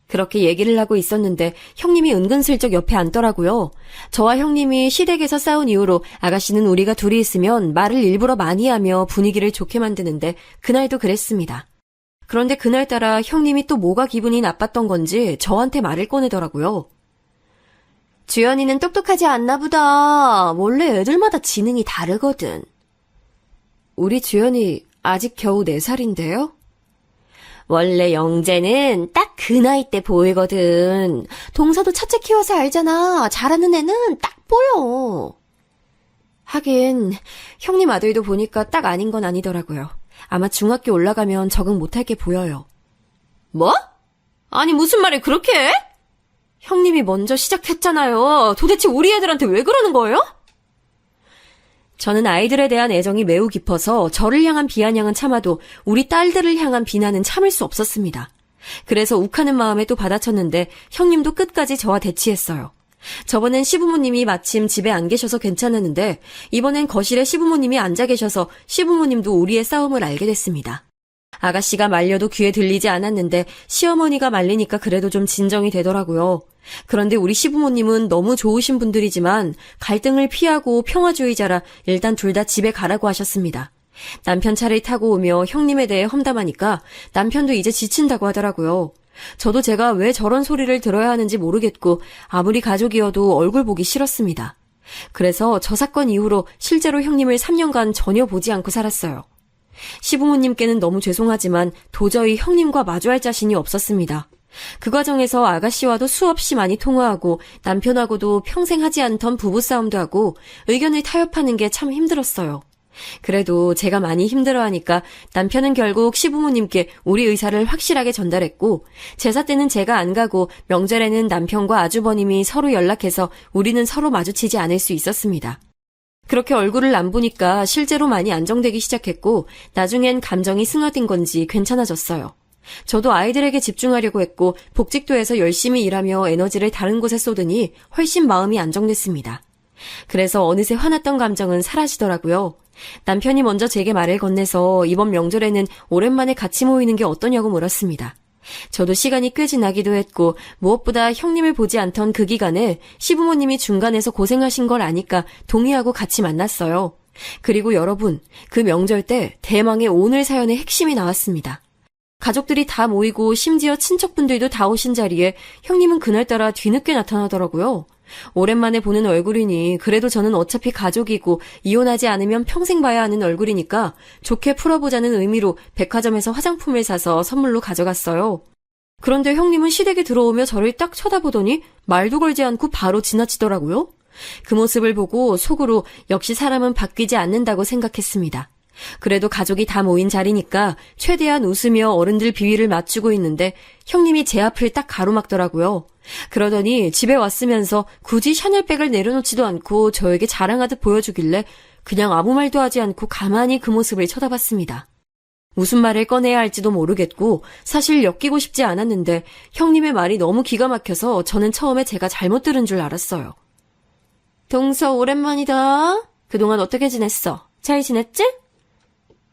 그렇게 얘기를 하고 있었는데 형님이 은근슬쩍 옆에 앉더라고요. 저와 형님이 시댁에서 싸운 이후로 아가씨는 우리가 둘이 있으면 말을 일부러 많이 하며 분위기를 좋게 만드는데 그날도 그랬습니다. 그런데 그날따라 형님이 또 뭐가 기분이 나빴던 건지 저한테 말을 꺼내더라고요. 주연이는 똑똑하지 않나 보다. 원래 애들마다 지능이 다르거든. 우리 주연이 아직 겨우 4살인데요? 원래 영재는 딱 그 나이 때 보이거든. 동서도 첫째 키워서 알잖아. 잘하는 애는 딱 보여. 하긴 형님 아들도 보니까 딱 아닌 건 아니더라고요. 아마 중학교 올라가면 적응 못할 게 보여요. 뭐? 아니 무슨 말을 그렇게 해? 형님이 먼저 시작했잖아요. 도대체 우리 애들한테 왜 그러는 거예요? 저는 아이들에 대한 애정이 매우 깊어서 저를 향한 비아냥은 참아도 우리 딸들을 향한 비난은 참을 수 없었습니다. 그래서 욱하는 마음에 또 받아쳤는데 형님도 끝까지 저와 대치했어요. 저번엔 시부모님이 마침 집에 안 계셔서 괜찮았는데 이번엔 거실에 시부모님이 앉아 계셔서 시부모님도 우리의 싸움을 알게 됐습니다. 아가씨가 말려도 귀에 들리지 않았는데 시어머니가 말리니까 그래도 좀 진정이 되더라고요. 그런데 우리 시부모님은 너무 좋으신 분들이지만 갈등을 피하고 평화주의자라 일단 둘 다 집에 가라고 하셨습니다. 남편 차를 타고 오며 형님에 대해 험담하니까 남편도 이제 지친다고 하더라고요. 저도 제가 왜 저런 소리를 들어야 하는지 모르겠고 아무리 가족이어도 얼굴 보기 싫었습니다. 그래서 저 사건 이후로 실제로 형님을 3년간 전혀 보지 않고 살았어요. 시부모님께는 너무 죄송하지만 도저히 형님과 마주할 자신이 없었습니다. 그 과정에서 아가씨와도 수없이 많이 통화하고 남편하고도 평생 하지 않던 부부싸움도 하고 의견을 타협하는 게 참 힘들었어요. 그래도 제가 많이 힘들어하니까 남편은 결국 시부모님께 우리 의사를 확실하게 전달했고 제사 때는 제가 안 가고 명절에는 남편과 아주버님이 서로 연락해서 우리는 서로 마주치지 않을 수 있었습니다. 그렇게 얼굴을 안 보니까 실제로 많이 안정되기 시작했고 나중엔 감정이 승화된 건지 괜찮아졌어요. 저도 아이들에게 집중하려고 했고 복직도에서 열심히 일하며 에너지를 다른 곳에 쏟으니 훨씬 마음이 안정됐습니다. 그래서 어느새 화났던 감정은 사라지더라고요. 남편이 먼저 제게 말을 건네서 이번 명절에는 오랜만에 같이 모이는 게 어떠냐고 물었습니다. 저도 시간이 꽤 지나기도 했고 무엇보다 형님을 보지 않던 그 기간에 시부모님이 중간에서 고생하신 걸 아니까 동의하고 같이 만났어요. 그리고 여러분, 그 명절 때 대망의 오늘 사연의 핵심이 나왔습니다. 가족들이 다 모이고 심지어 친척분들도 다 오신 자리에 형님은 그날따라 뒤늦게 나타나더라고요. 오랜만에 보는 얼굴이니 그래도 저는 어차피 가족이고 이혼하지 않으면 평생 봐야 하는 얼굴이니까 좋게 풀어보자는 의미로 백화점에서 화장품을 사서 선물로 가져갔어요. 그런데 형님은 시댁에 들어오며 저를 딱 쳐다보더니 말도 걸지 않고 바로 지나치더라고요. 그 모습을 보고 속으로 역시 사람은 바뀌지 않는다고 생각했습니다. 그래도 가족이 다 모인 자리니까 최대한 웃으며 어른들 비위를 맞추고 있는데 형님이 제 앞을 딱 가로막더라고요. 그러더니 집에 왔으면서 굳이 샤넬백을 내려놓지도 않고 저에게 자랑하듯 보여주길래 그냥 아무 말도 하지 않고 가만히 그 모습을 쳐다봤습니다. 무슨 말을 꺼내야 할지도 모르겠고 사실 엮이고 싶지 않았는데 형님의 말이 너무 기가 막혀서 저는 처음에 제가 잘못 들은 줄 알았어요. 동서 오랜만이다. 그동안 어떻게 지냈어? 잘 지냈지?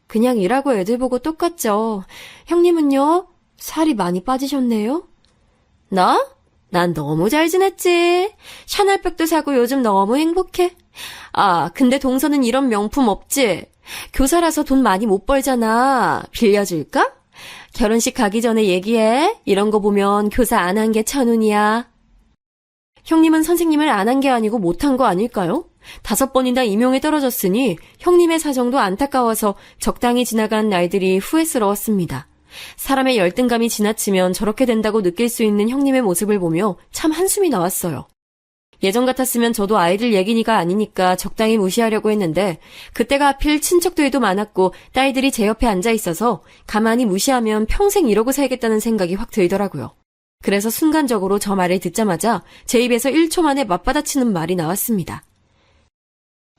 그냥 일하고 애들 보고 똑같죠. 형님은요? 살이 많이 빠지셨네요? 나? 난 너무 잘 지냈지. 샤넬백도 사고 요즘 너무 행복해. 아, 근데 동서는 이런 명품 없지? 교사라서 돈 많이 못 벌잖아. 빌려줄까? 결혼식 가기 전에 얘기해. 이런 거 보면 교사 안 한 게 천운이야. 형님은 선생님을 안 한 게 아니고 못한 거 아닐까요? 5번이나 임용에 떨어졌으니 형님의 사정도 안타까워서 적당히 지나간 날들이 후회스러웠습니다. 사람의 열등감이 지나치면 저렇게 된다고 느낄 수 있는 형님의 모습을 보며 참 한숨이 나왔어요. 예전 같았으면 저도 아이들 얘기니까 아니니까 적당히 무시하려고 했는데 그때가 하필 친척들도 많았고 딸들이 제 옆에 앉아 있어서 가만히 무시하면 평생 이러고 살겠다는 생각이 확 들더라고요. 그래서 순간적으로 저 말을 듣자마자 제 입에서 1초 만에 맞받아치는 말이 나왔습니다.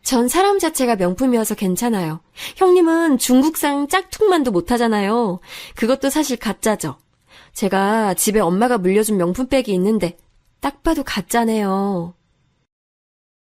전 사람 자체가 명품이어서 괜찮아요. 형님은 중국상 짝퉁만도 못하잖아요. 그것도 사실 가짜죠. 제가 집에 엄마가 물려준 명품백이 있는데 딱 봐도 가짜네요.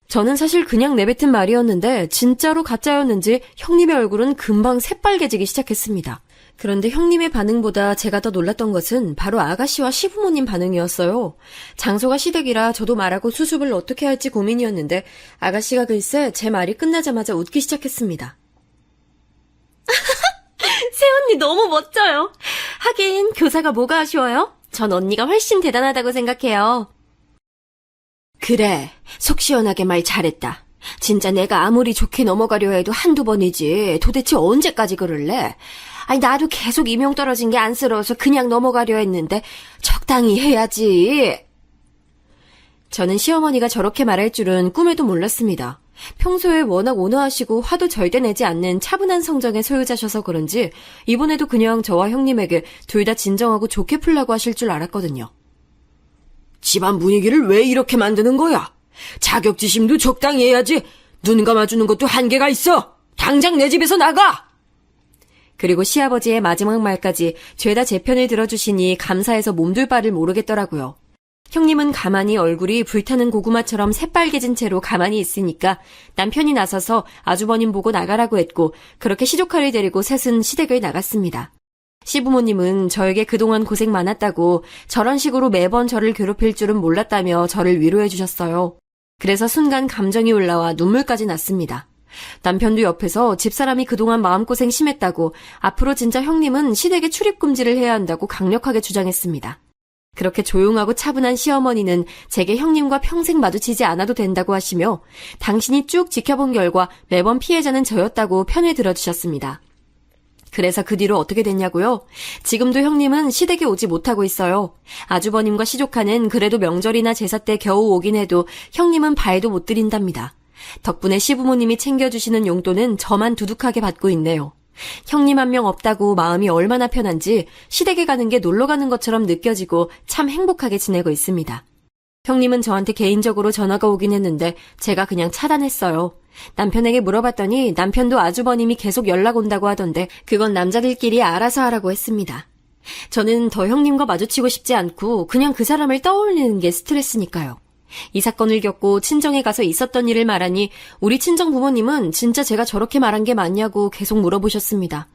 저는 사실 그냥 내뱉은 말이었는데 진짜로 가짜였는지 형님의 얼굴은 금방 새빨개지기 시작했습니다. 그런데 형님의 반응보다 제가 더 놀랐던 것은 바로 아가씨와 시부모님 반응이었어요. 장소가 시댁이라 저도 말하고 수습을 어떻게 할지 고민이었는데 아가씨가 글쎄 제 말이 끝나자마자 웃기 시작했습니다. 새언니 너무 멋져요. 하긴 교사가 뭐가 아쉬워요? 전 언니가 훨씬 대단하다고 생각해요. 그래, 속 시원하게 말 잘했다. 진짜 내가 아무리 좋게 넘어가려 해도 한두 번이지 도대체 언제까지 그럴래? 아니 나도 계속 임용 떨어진 게 안쓰러워서 그냥 넘어가려 했는데 적당히 해야지. 저는 시어머니가 저렇게 말할 줄은 꿈에도 몰랐습니다. 평소에 워낙 온화하시고 화도 절대 내지 않는 차분한 성정의 소유자셔서 그런지 이번에도 그냥 저와 형님에게 둘 다 진정하고 좋게 풀라고 하실 줄 알았거든요. 집안 분위기를 왜 이렇게 만드는 거야? 자격지심도 적당히 해야지. 눈 감아주는 것도 한계가 있어. 당장 내 집에서 나가! 그리고 시아버지의 마지막 말까지 죄다 제 편을 들어주시니 감사해서 몸둘 바를 모르겠더라고요. 형님은 가만히 얼굴이 불타는 고구마처럼 새빨개진 채로 가만히 있으니까 남편이 나서서 아주버님 보고 나가라고 했고 그렇게 시조카를 데리고 셋은 시댁을 나갔습니다. 시부모님은 저에게 그동안 고생 많았다고 저런 식으로 매번 저를 괴롭힐 줄은 몰랐다며 저를 위로해 주셨어요. 그래서 순간 감정이 올라와 눈물까지 났습니다. 남편도 옆에서 집사람이 그동안 마음고생 심했다고 앞으로 진짜 형님은 시댁에 출입금지를 해야 한다고 강력하게 주장했습니다. 그렇게 조용하고 차분한 시어머니는 제게 형님과 평생 마주치지 않아도 된다고 하시며 당신이 쭉 지켜본 결과 매번 피해자는 저였다고 편을 들어주셨습니다. 그래서 그 뒤로 어떻게 됐냐고요? 지금도 형님은 시댁에 오지 못하고 있어요. 아주버님과 시조카는 그래도 명절이나 제사 때 겨우 오긴 해도 형님은 발도 못 들인답니다. 덕분에 시부모님이 챙겨주시는 용돈은 저만 두둑하게 받고 있네요. 형님 한 명 없다고 마음이 얼마나 편한지 시댁에 가는 게 놀러 가는 것처럼 느껴지고 참 행복하게 지내고 있습니다. 형님은 저한테 개인적으로 전화가 오긴 했는데 제가 그냥 차단했어요. 남편에게 물어봤더니 남편도 아주버님이 계속 연락 온다고 하던데 그건 남자들끼리 알아서 하라고 했습니다. 저는 더 형님과 마주치고 싶지 않고 그냥 그 사람을 떠올리는 게 스트레스니까요. 이 사건을 겪고 친정에 가서 있었던 일을 말하니 우리 친정 부모님은 진짜 제가 저렇게 말한 게 맞냐고 계속 물어보셨습니다.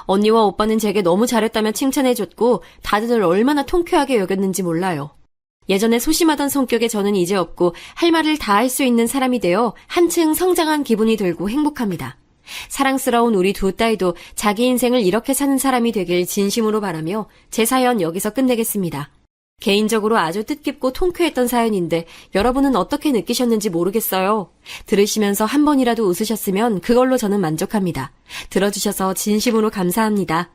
언니와 오빠는 제게 너무 잘했다며 칭찬해줬고 다들 얼마나 통쾌하게 여겼는지 몰라요. 예전에 소심하던 성격의 저는 이제 없고 할 말을 다 할 수 있는 사람이 되어 한층 성장한 기분이 들고 행복합니다. 사랑스러운 우리 두 딸도 자기 인생을 이렇게 사는 사람이 되길 진심으로 바라며 제 사연 여기서 끝내겠습니다. 개인적으로 아주 뜻깊고 통쾌했던 사연인데 여러분은 어떻게 느끼셨는지 모르겠어요. 들으시면서 한 번이라도 웃으셨으면 그걸로 저는 만족합니다. 들어주셔서 진심으로 감사합니다.